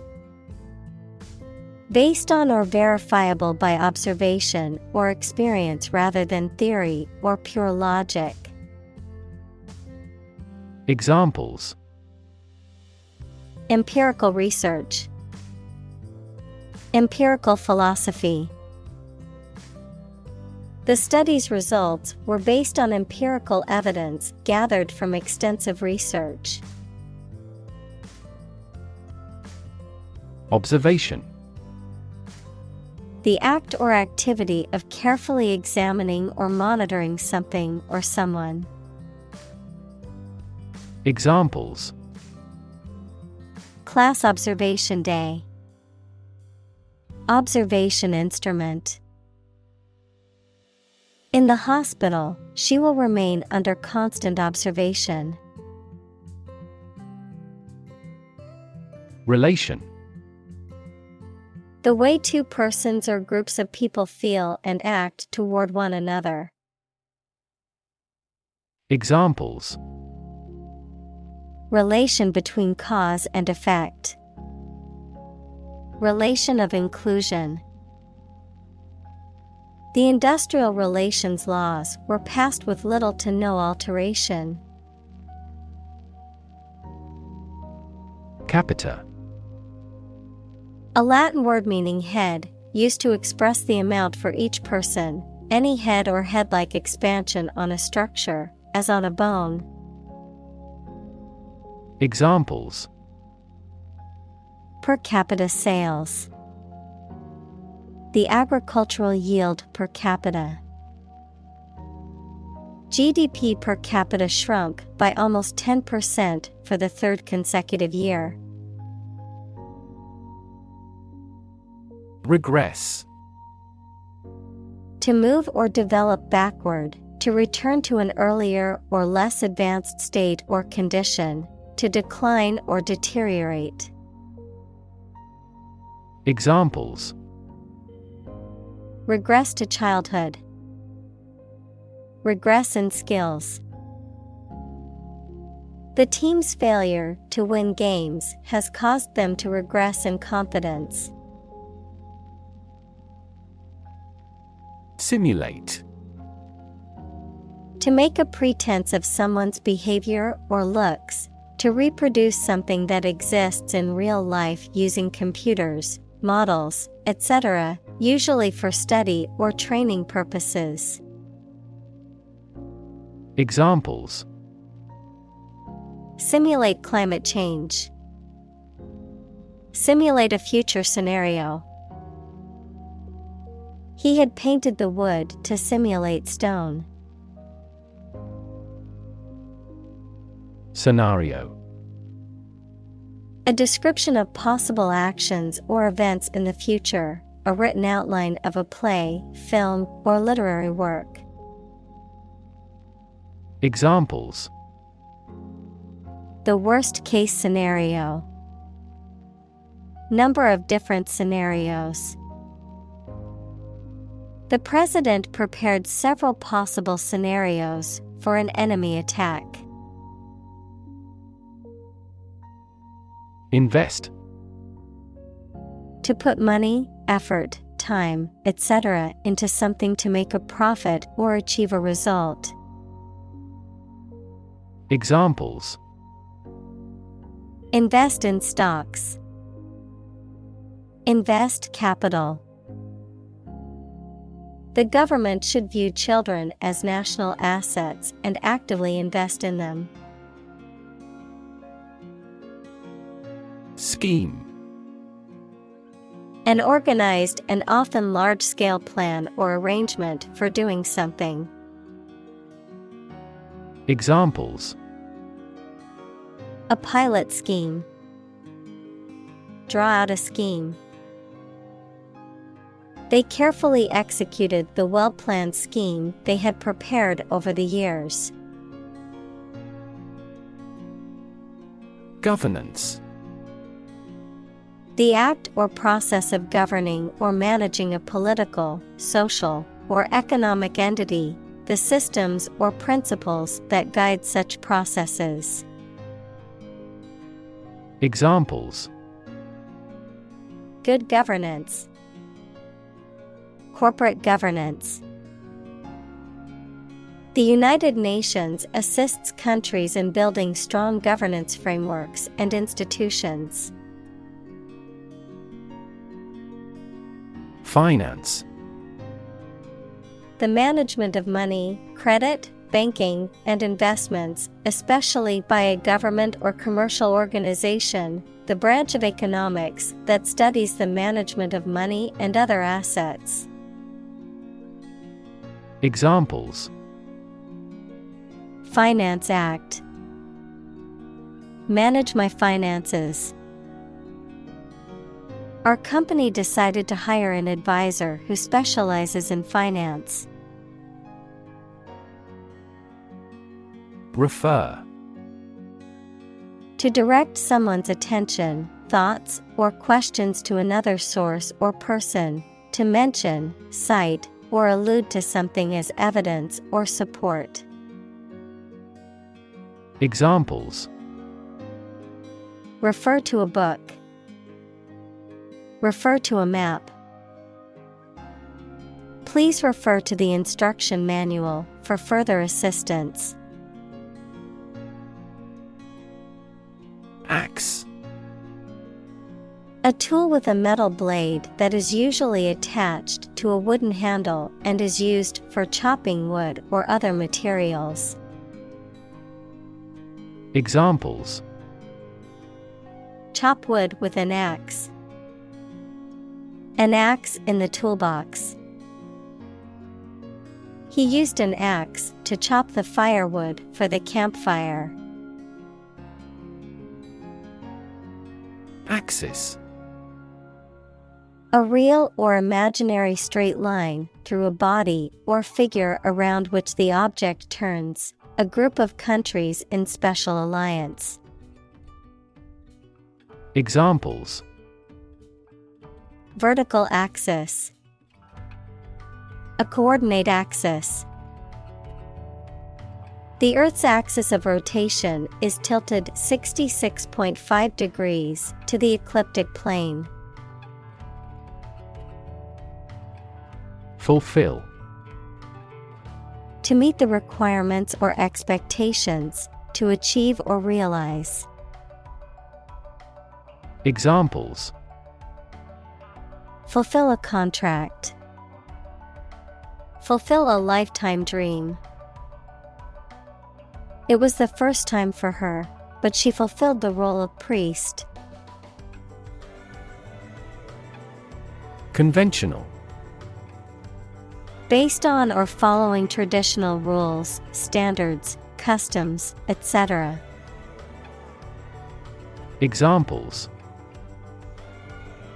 Speaker 1: Based on or verifiable by observation or experience rather than theory or pure logic.
Speaker 2: Examples:
Speaker 1: Empirical research. Empirical philosophy. The study's results were based on empirical evidence gathered from extensive research.
Speaker 2: Observation.
Speaker 1: The act or activity of carefully examining or monitoring something or someone.
Speaker 2: Examples:
Speaker 1: Class observation day. Observation instrument. In the hospital, she will remain under constant observation.
Speaker 2: Relation.
Speaker 1: The way two persons or groups of people feel and act toward one another.
Speaker 2: Examples:
Speaker 1: Relation between cause and effect. Relation of inclusion. The industrial relations laws were passed with little to no alteration.
Speaker 2: Capita.
Speaker 1: A Latin word meaning head, used to express the amount for each person, any head or head-like expansion on a structure, as on a bone.
Speaker 2: Examples:
Speaker 1: Per capita sales. The agricultural yield per capita. GDP per capita shrunk by almost 10% for the third consecutive year.
Speaker 2: Regress.
Speaker 1: To move or develop backward, to return to an earlier or less advanced state or condition, to decline or deteriorate.
Speaker 2: Examples:
Speaker 1: Regress to childhood. Regress in skills. The team's failure to win games has caused them to regress in confidence.
Speaker 2: Simulate.
Speaker 1: To make a pretense of someone's behavior or looks, to reproduce something that exists in real life using computers, models, etc., usually for study or training purposes.
Speaker 2: Examples:
Speaker 1: Simulate climate change. Simulate a future scenario. He had painted the wood to simulate stone.
Speaker 2: Scenario.
Speaker 1: A description of possible actions or events in the future, a written outline of a play, film, or literary work.
Speaker 2: Examples:
Speaker 1: The worst case scenario. Number of different scenarios. The president prepared several possible scenarios for an enemy attack.
Speaker 2: Invest.
Speaker 1: To put money, effort, time, etc. into something to make a profit or achieve a result.
Speaker 2: Examples:
Speaker 1: Invest in stocks. Invest capital. The government should view children as national assets and actively invest in them.
Speaker 2: Scheme.
Speaker 1: An organized and often large-scale plan or arrangement for doing something.
Speaker 2: Examples:
Speaker 1: A pilot scheme. Draw out a scheme. They carefully executed the well-planned scheme they had prepared over the years.
Speaker 2: Governance.
Speaker 1: The act or process of governing or managing a political, social, or economic entity, the systems or principles that guide such processes.
Speaker 2: Examples:
Speaker 1: Good governance. Corporate governance. The United Nations assists countries in building strong governance frameworks and institutions.
Speaker 2: Finance.
Speaker 1: The management of money, credit, banking, and investments, especially by a government or commercial organization, the branch of economics that studies the management of money and other assets.
Speaker 2: Examples:
Speaker 1: Finance Act. Manage my finances. Our company decided to hire an advisor who specializes in finance.
Speaker 2: Refer.
Speaker 1: To direct someone's attention, thoughts, or questions to another source or person, to mention, cite, or allude to something as evidence or support.
Speaker 2: Examples:
Speaker 1: Refer to a book. Refer to a map. Please refer to the instruction manual for further assistance.
Speaker 2: Axe.
Speaker 1: A tool with a metal blade that is usually attached to a wooden handle and is used for chopping wood or other materials.
Speaker 2: Examples:
Speaker 1: Chop wood with an axe. An axe in the toolbox. He used an axe to chop the firewood for the campfire.
Speaker 2: Axis.
Speaker 1: A real or imaginary straight line through a body or figure around which the object turns, a group of countries in special alliance.
Speaker 2: Examples:
Speaker 1: Vertical axis. A coordinate axis. The Earth's axis of rotation is tilted 66.5 degrees to the ecliptic plane.
Speaker 2: Fulfill.
Speaker 1: To meet the requirements or expectations, to achieve or realize.
Speaker 2: Examples:
Speaker 1: Fulfill a contract. Fulfill a lifetime dream. It was the first time for her, but she fulfilled the role of priest.
Speaker 2: Conventional.
Speaker 1: Based on or following traditional rules, standards, customs, etc.
Speaker 2: Examples: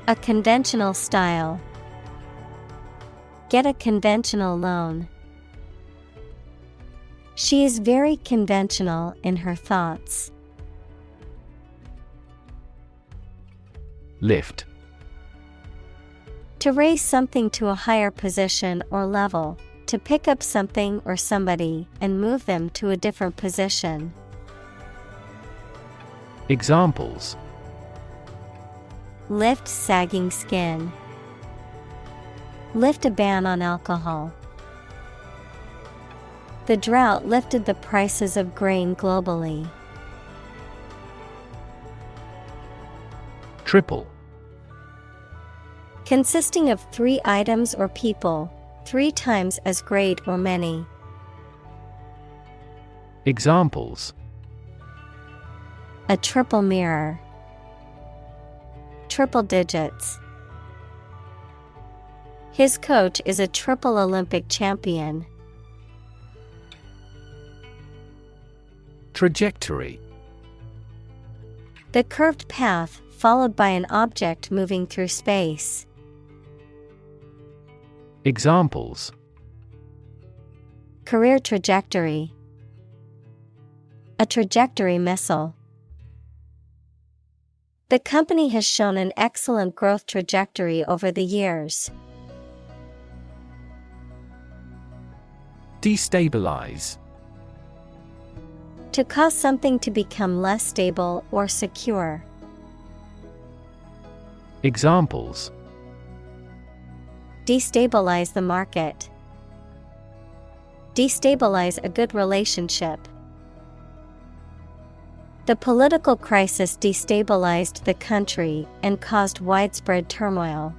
Speaker 1: A conventional style. Get a conventional loan. She is very conventional in her thoughts.
Speaker 2: Lift.
Speaker 1: To raise something to a higher position or level, to pick up something or somebody and move them to a different position.
Speaker 2: Examples:
Speaker 1: Lift sagging skin. Lift a ban on alcohol. The drought lifted the prices of grain globally.
Speaker 2: Triple.
Speaker 1: Consisting of 3 items or people, 3 times as great or many.
Speaker 2: Examples:
Speaker 1: A triple mirror. Triple digits. His coach is a triple Olympic champion.
Speaker 2: Trajectory.
Speaker 1: The curved path followed by an object moving through space.
Speaker 2: Examples:
Speaker 1: Career trajectory. A trajectory missile. The company has shown an excellent growth trajectory over the years.
Speaker 2: Destabilize.
Speaker 1: To cause something to become less stable or secure.
Speaker 2: Examples:
Speaker 1: Destabilize the market. Destabilize a good relationship. The political crisis destabilized the country and caused widespread turmoil.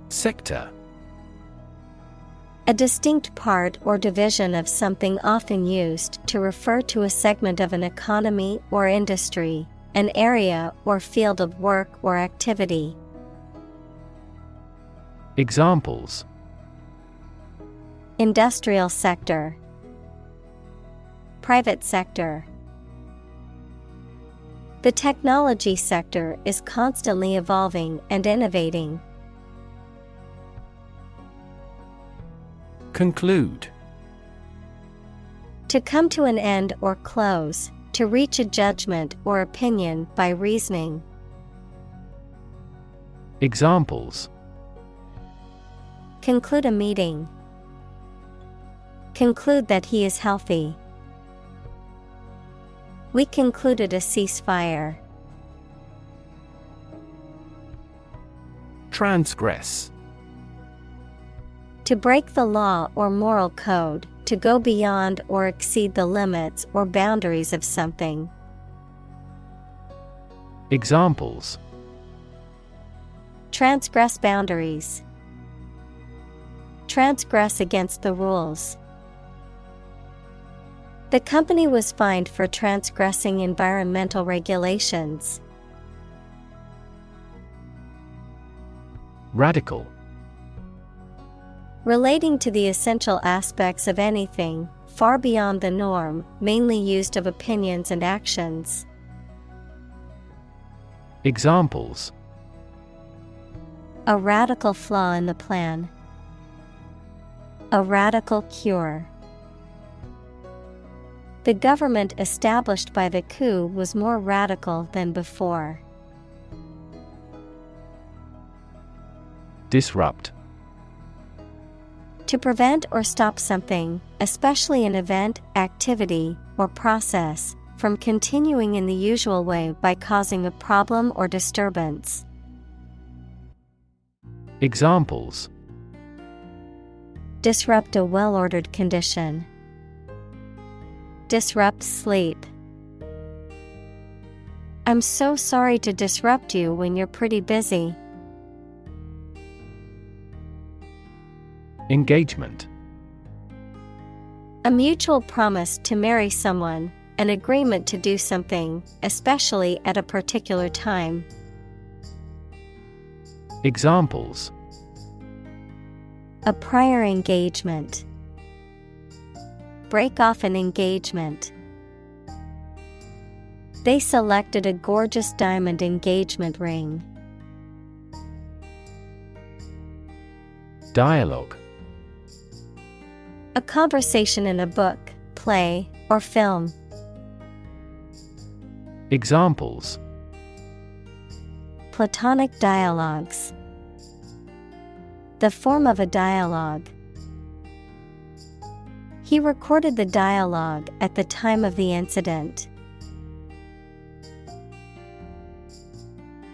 Speaker 2: Sector.
Speaker 1: A distinct part or division of something, often used to refer to a segment of an economy or industry, an area or field of work or activity.
Speaker 2: Examples:
Speaker 1: Industrial sector. Private sector. The technology sector is constantly evolving and innovating.
Speaker 2: Conclude.
Speaker 1: To come to an end or close, to reach a judgment or opinion by reasoning.
Speaker 2: Examples:
Speaker 1: Conclude a meeting. Conclude that he is healthy. We concluded a ceasefire.
Speaker 2: Transgress.
Speaker 1: To break the law or moral code, to go beyond or exceed the limits or boundaries of something.
Speaker 2: Examples:
Speaker 1: Transgress boundaries. Transgress against the rules. The company was fined for transgressing environmental regulations.
Speaker 2: Radical.
Speaker 1: Relating to the essential aspects of anything, far beyond the norm, mainly used of opinions and actions.
Speaker 2: Examples:
Speaker 1: A radical flaw in the plan. A radical cure. The government established by the coup was more radical than before.
Speaker 2: Disrupt.
Speaker 1: To prevent or stop something, especially an event, activity, or process, from continuing in the usual way by causing a problem or disturbance.
Speaker 2: Examples:
Speaker 1: Disrupt a well-ordered condition. Disrupt sleep. I'm so sorry to disrupt you when you're pretty busy.
Speaker 2: Engagement.
Speaker 1: A mutual promise to marry someone, an agreement to do something, especially at a particular time.
Speaker 2: Examples:
Speaker 1: A prior engagement. Break off an engagement. They selected a gorgeous diamond engagement ring.
Speaker 2: Dialogue.
Speaker 1: A conversation in a book, play, or film.
Speaker 2: Examples:
Speaker 1: Platonic dialogues. The form of a dialogue. He recorded the dialogue at the time of the incident.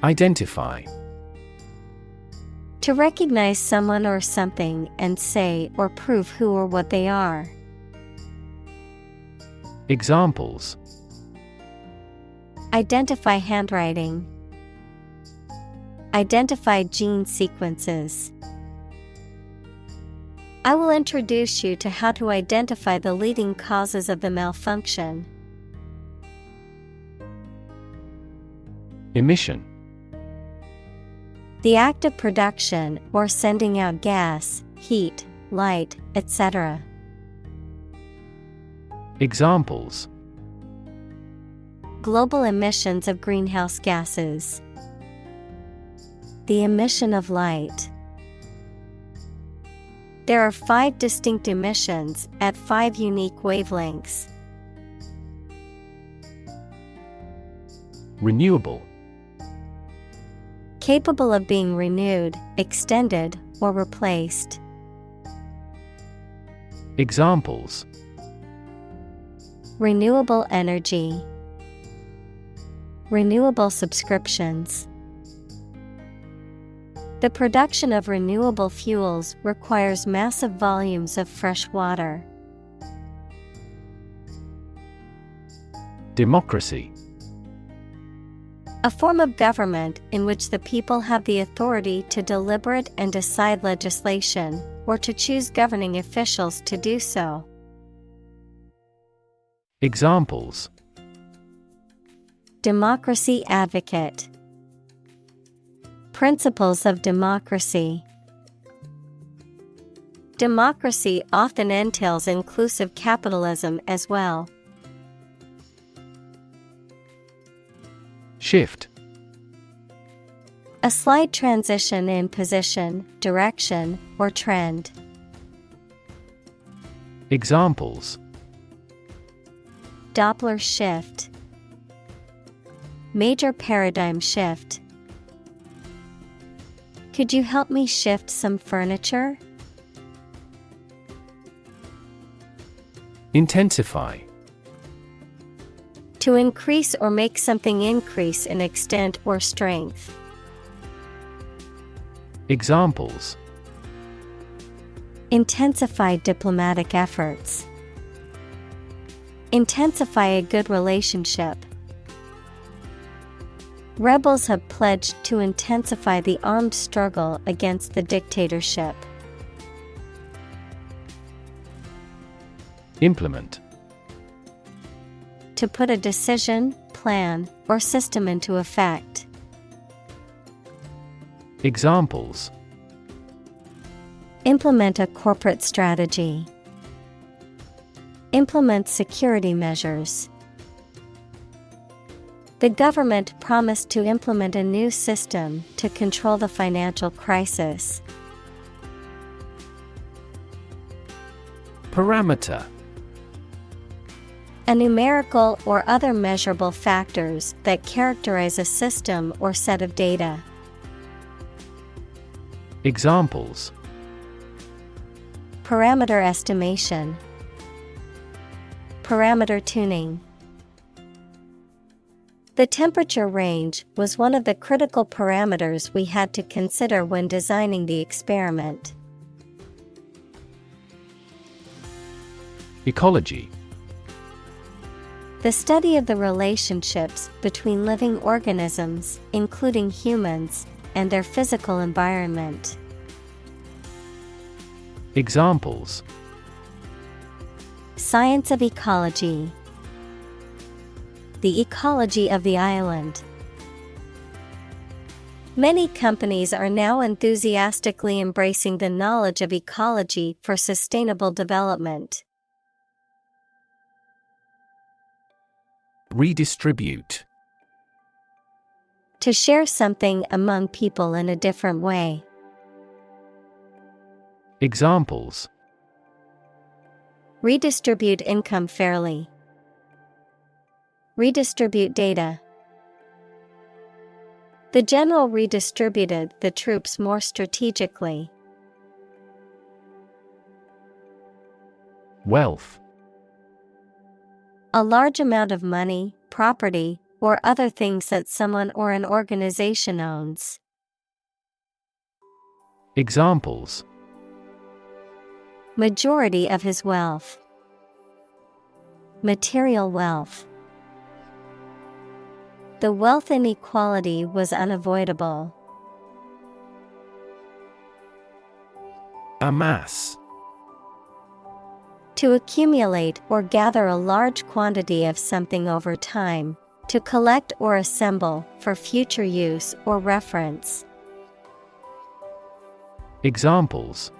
Speaker 2: Identify.
Speaker 1: To recognize someone or something and say or prove who or what they are.
Speaker 2: Examples:
Speaker 1: Identify handwriting. Identify gene sequences. I will introduce you to how to identify the leading causes of the malfunction.
Speaker 2: Emission.
Speaker 1: The act of production or sending out gas, heat, light, etc.
Speaker 2: Examples:
Speaker 1: global emissions of greenhouse gases, the emission of light. There are 5 distinct emissions at 5 unique wavelengths.
Speaker 2: Renewable.
Speaker 1: Capable of being renewed, extended, or replaced.
Speaker 2: Examples:
Speaker 1: renewable energy, renewable subscriptions. The production of renewable fuels requires massive volumes of fresh water.
Speaker 2: Democracy.
Speaker 1: A form of government in which the people have the authority to deliberate and decide legislation, or to choose governing officials to do so.
Speaker 2: Examples:
Speaker 1: democracy advocate, principles of democracy. Democracy often entails inclusive capitalism as well.
Speaker 2: Shift.
Speaker 1: A slight transition in position, direction, or trend.
Speaker 2: Examples:
Speaker 1: Doppler shift, major paradigm shift. Could you help me shift some furniture?
Speaker 2: Intensify.
Speaker 1: To increase or make something increase in extent or strength.
Speaker 2: Examples:
Speaker 1: intensify diplomatic efforts. Intensify a good relationship. Rebels have pledged to intensify the armed struggle against the dictatorship.
Speaker 2: Implement.
Speaker 1: To put a decision, plan, or system into effect.
Speaker 2: Examples:
Speaker 1: implement a corporate strategy. Implement security measures. The government promised to implement a new system to control the financial crisis.
Speaker 2: Parameter.
Speaker 1: A numerical or other measurable factors that characterize a system or set of data.
Speaker 2: Examples:
Speaker 1: parameter estimation. Parameter tuning. The temperature range was one of the critical parameters we had to consider when designing the experiment.
Speaker 2: Ecology.
Speaker 1: The study of the relationships between living organisms, including humans, and their physical environment.
Speaker 2: Examples:
Speaker 1: science of ecology. The ecology of the island. Many companies are now enthusiastically embracing the knowledge of ecology for sustainable development.
Speaker 2: Redistribute.
Speaker 1: To share something among people in a different way.
Speaker 2: Examples:
Speaker 1: redistribute income fairly. Redistribute data. The general redistributed the troops more strategically.
Speaker 2: Wealth.
Speaker 1: A large amount of money, property, or other things that someone or an organization owns.
Speaker 2: Examples:
Speaker 1: majority of his wealth. Material wealth. The wealth inequality was unavoidable.
Speaker 2: Amass.
Speaker 1: To accumulate or gather a large quantity of something over time. To collect or assemble for future use or reference.
Speaker 2: Examples: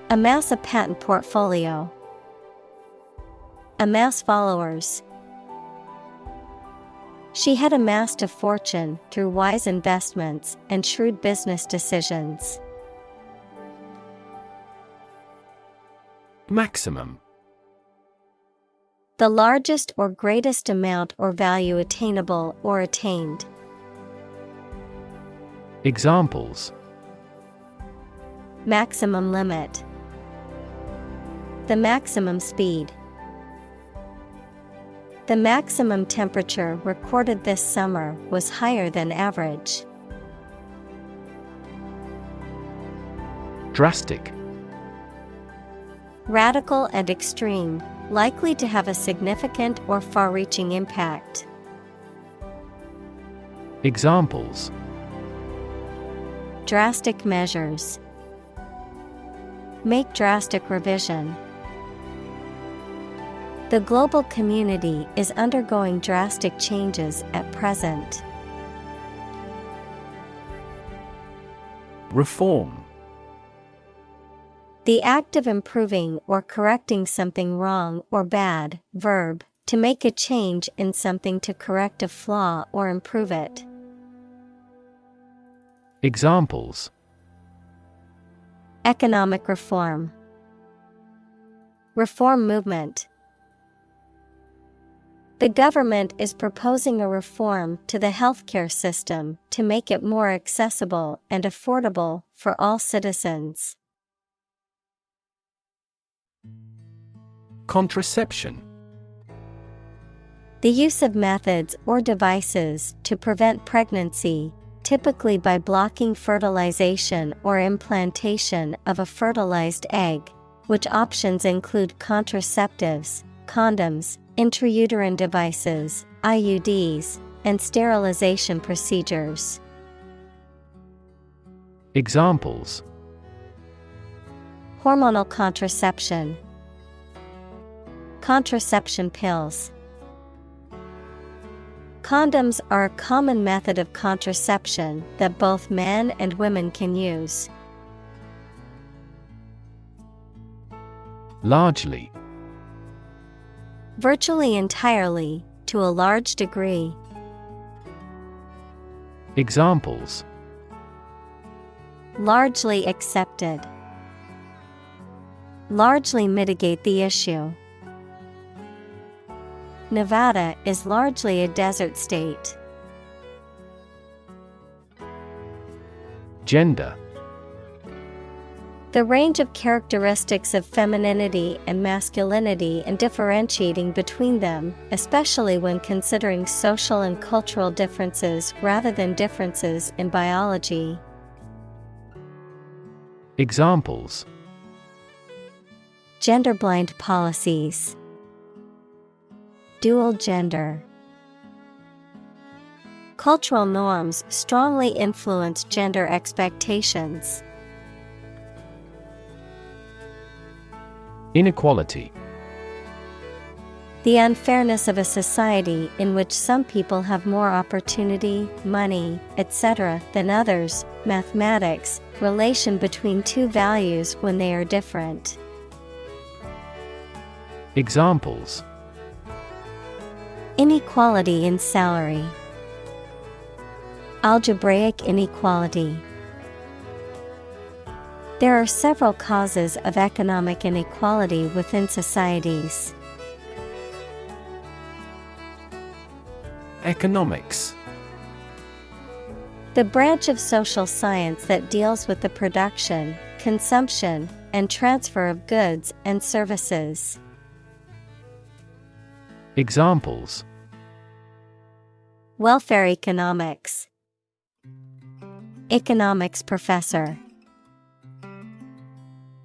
Speaker 1: amass a patent portfolio, amass followers. She had amassed a fortune through wise investments and shrewd business decisions.
Speaker 2: Maximum:
Speaker 1: the largest or greatest amount or value attainable or attained.
Speaker 2: Examples:
Speaker 1: maximum limit, the maximum speed. The maximum temperature recorded this summer was higher than average.
Speaker 2: Drastic:
Speaker 1: radical and extreme, likely to have a significant or far-reaching impact.
Speaker 2: Examples:
Speaker 1: drastic measures, make drastic revision. The global community is undergoing drastic changes at present.
Speaker 2: Reform:
Speaker 1: the act of improving or correcting something wrong or bad. Verb, to make a change in something to correct a flaw or improve it.
Speaker 2: Examples:
Speaker 1: economic reform, reform movement. The government is proposing a reform to the healthcare system to make it more accessible and affordable for all citizens.
Speaker 2: Contraception:
Speaker 1: the use of methods or devices to prevent pregnancy, typically by blocking fertilization or implantation of a fertilized egg, which options include contraceptives, condoms, intrauterine devices, IUDs, and sterilization procedures.
Speaker 2: Examples:
Speaker 1: hormonal contraception, contraception pills. Condoms are a common method of contraception that both men and women can use.
Speaker 2: Largely:
Speaker 1: virtually entirely, to a large degree.
Speaker 2: Examples:
Speaker 1: largely accepted, largely mitigate the issue. Nevada is largely a desert state.
Speaker 2: Gender:
Speaker 1: the range of characteristics of femininity and masculinity and differentiating between them, especially when considering social and cultural differences rather than differences in biology.
Speaker 2: Examples:
Speaker 1: gender-blind policies, dual gender. Cultural norms strongly influence gender expectations.
Speaker 2: Inequality:
Speaker 1: the unfairness of a society in which some people have more opportunity, money, etc. than others. Mathematics, relation between two values when they are different.
Speaker 2: Examples:
Speaker 1: inequality in salary, algebraic inequality. There are several causes of economic inequality within societies.
Speaker 2: Economics:
Speaker 1: the branch of social science that deals with the production, consumption, and transfer of goods and services.
Speaker 2: Examples:
Speaker 1: welfare economics, economics professor.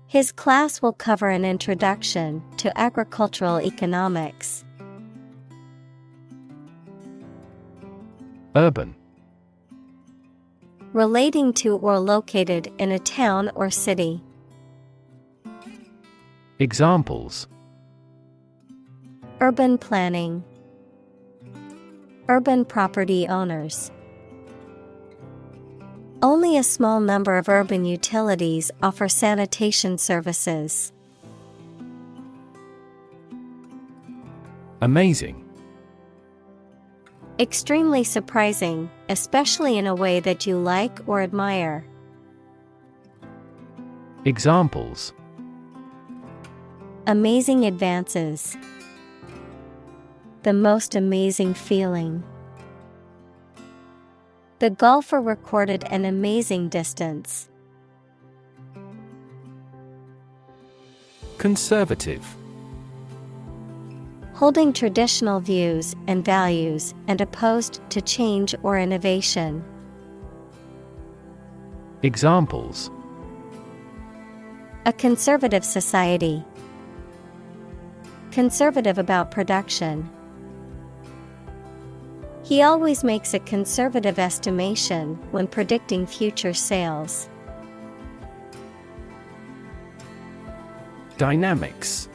Speaker 1: His class will cover an introduction to agricultural economics.
Speaker 2: Urban:
Speaker 1: relating to or located in a town or city.
Speaker 2: Examples:
Speaker 1: urban planning, urban property owners. Only a small number of urban utilities offer sanitation services.
Speaker 2: Amazing.
Speaker 1: Extremely surprising, especially in a way that you like or admire.
Speaker 2: Examples:
Speaker 1: Amazing advances. The most amazing feeling. The golfer recorded an amazing distance.
Speaker 2: Conservative.
Speaker 1: Holding traditional views and values and opposed to change or innovation.
Speaker 2: Examples:
Speaker 1: A conservative society. Conservative about production. He always makes a conservative estimation when predicting future sales.
Speaker 2: Dynamics.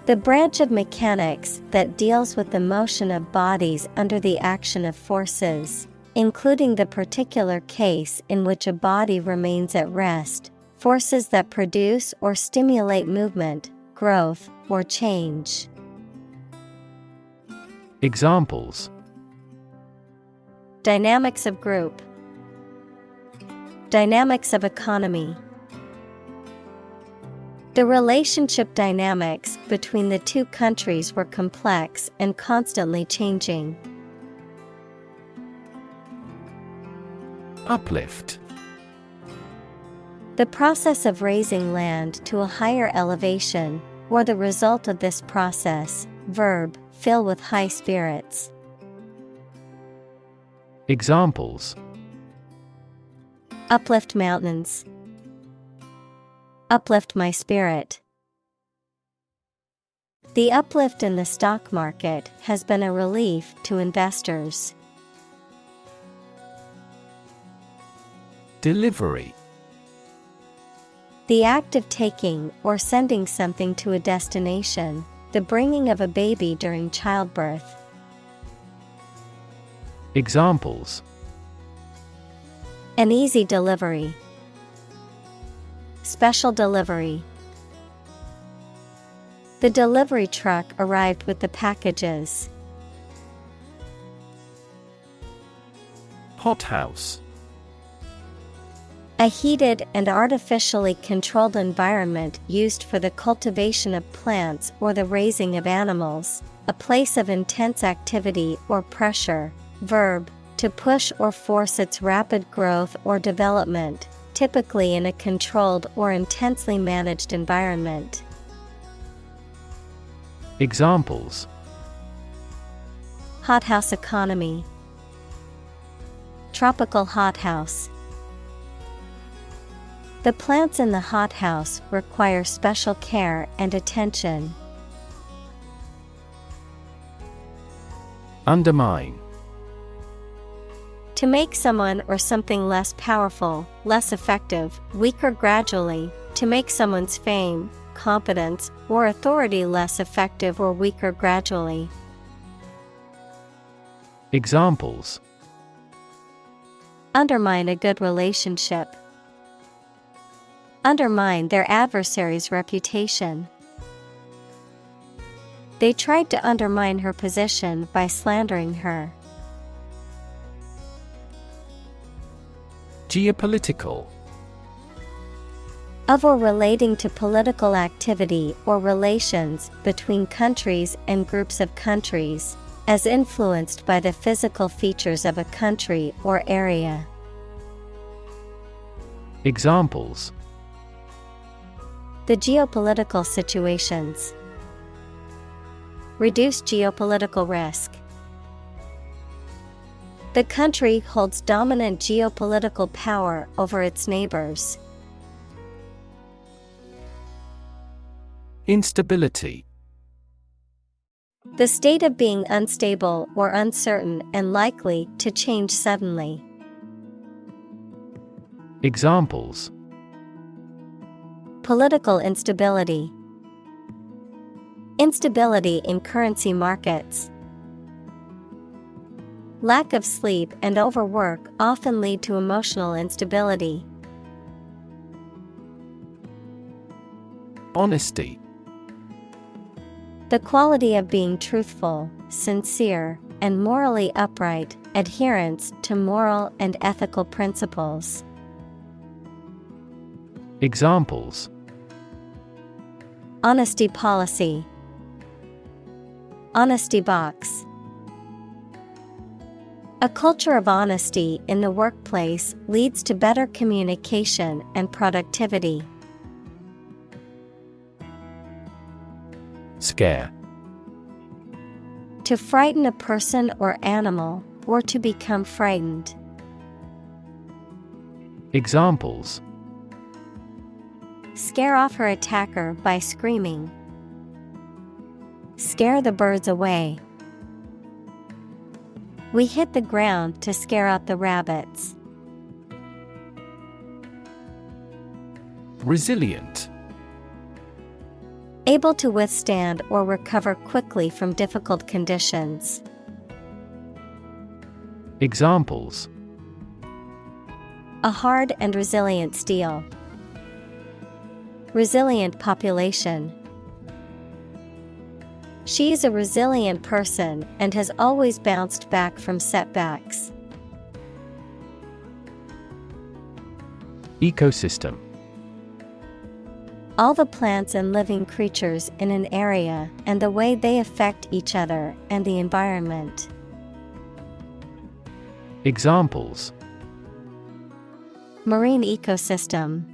Speaker 1: The branch of mechanics that deals with the motion of bodies under the action of forces, including the particular case in which a body remains at rest, forces that produce or stimulate movement, growth, or change.
Speaker 2: Examples:
Speaker 1: Dynamics of group. Dynamics of economy. The relationship dynamics between the two countries were complex and constantly changing.
Speaker 2: Uplift.
Speaker 1: The process of raising land to a higher elevation, or the result of this process. Verb, fill with high spirits.
Speaker 2: Examples:
Speaker 1: Uplift mountains. Uplift my spirit. The uplift in the stock market has been a relief to investors.
Speaker 2: Delivery.
Speaker 1: The act of taking or sending something to a destination, the bringing of a baby during childbirth.
Speaker 2: Examples:
Speaker 1: An easy delivery. Special delivery. The delivery truck arrived with the packages.
Speaker 2: Hothouse.
Speaker 1: A heated and artificially controlled environment used for the cultivation of plants or the raising of animals, a place of intense activity or pressure. Verb, to push or force its rapid growth or development, typically in a controlled or intensely managed environment.
Speaker 2: Examples:
Speaker 1: Hothouse economy. Tropical hothouse. The plants in the hothouse require special care and attention.
Speaker 2: Undermine.
Speaker 1: To make someone or something less powerful, less effective, weaker gradually, to make someone's fame, competence, or authority less effective or weaker gradually.
Speaker 2: Examples:
Speaker 1: Undermine a good relationship. Undermine their adversary's reputation. They tried to undermine her position by slandering her.
Speaker 2: Geopolitical.
Speaker 1: Of or relating to political activity or relations between countries and groups of countries, as influenced by the physical features of a country or area.
Speaker 2: Examples:
Speaker 1: The geopolitical situations. Reduce geopolitical risk. The country holds dominant geopolitical power over its neighbors.
Speaker 2: Instability.
Speaker 1: The state of being unstable or uncertain and likely to change suddenly.
Speaker 2: Examples:
Speaker 1: Political instability. Instability in currency markets. Lack of sleep and overwork often lead to emotional instability.
Speaker 2: Honesty.
Speaker 1: The quality of being truthful, sincere, and morally upright, adherence to moral and ethical principles.
Speaker 2: Examples:
Speaker 1: Honesty policy. Honesty box. A culture of honesty in the workplace leads to better communication and productivity.
Speaker 2: Scare.
Speaker 1: To frighten a person or animal, or to become frightened.
Speaker 2: Examples:
Speaker 1: Scare off her attacker by screaming. Scare the birds away. We hit the ground to scare out the rabbits.
Speaker 2: Resilient.
Speaker 1: Able to withstand or recover quickly from difficult conditions.
Speaker 2: Examples:
Speaker 1: A hard and resilient steel. Resilient population. She is a resilient person and has always bounced back from setbacks.
Speaker 2: Ecosystem.
Speaker 1: All the plants and living creatures in an area and the way they affect each other and the environment.
Speaker 2: Examples:
Speaker 1: Marine ecosystem.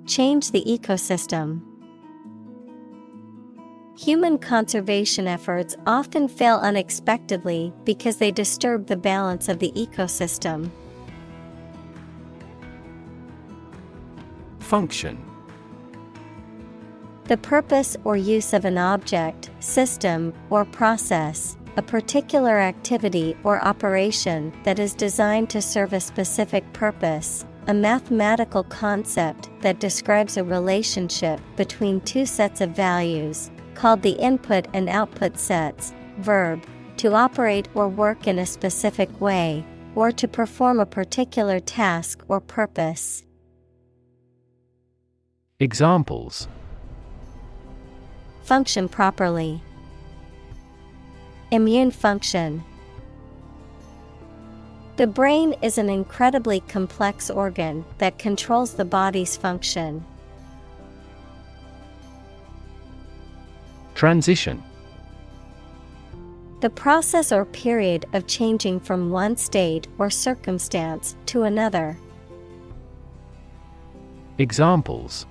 Speaker 1: Change the ecosystem. Human conservation efforts often fail unexpectedly because they disturb the balance of the ecosystem.
Speaker 2: Function.
Speaker 1: The purpose or use of an object, system, or process, a particular activity or operation that is designed to serve a specific purpose, a mathematical concept that describes a relationship between two sets of values, called the input and output sets. Verb, to operate or work in a specific way, or to perform a particular task or purpose.
Speaker 2: Examples:
Speaker 1: Function properly. Immune function. The brain is an incredibly complex organ that controls the body's function.
Speaker 2: Transition.
Speaker 1: The process or period of changing from one state or circumstance to another.
Speaker 2: Examples: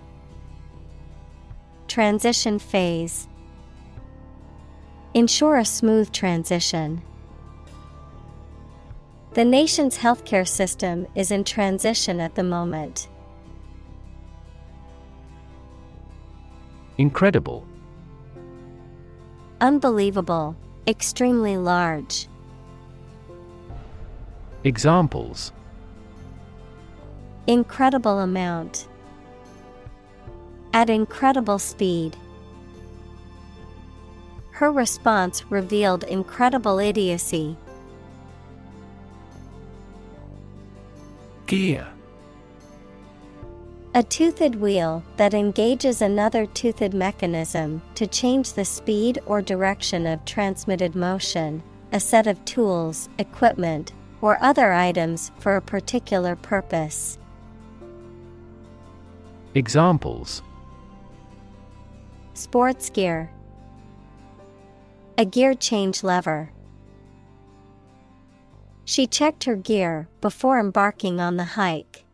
Speaker 1: Transition phase. Ensure a smooth transition. The nation's healthcare system is in transition at the moment.
Speaker 2: Incredible.
Speaker 1: Unbelievable, extremely large.
Speaker 2: Examples:
Speaker 1: Incredible amount. At incredible speed. Her response revealed incredible idiocy.
Speaker 2: Gear.
Speaker 1: A toothed wheel that engages another toothed mechanism to change the speed or direction of transmitted motion, a set of tools, equipment, or other items for a particular purpose.
Speaker 2: Examples:
Speaker 1: Sports gear. A gear change lever. She checked her gear before embarking on the hike.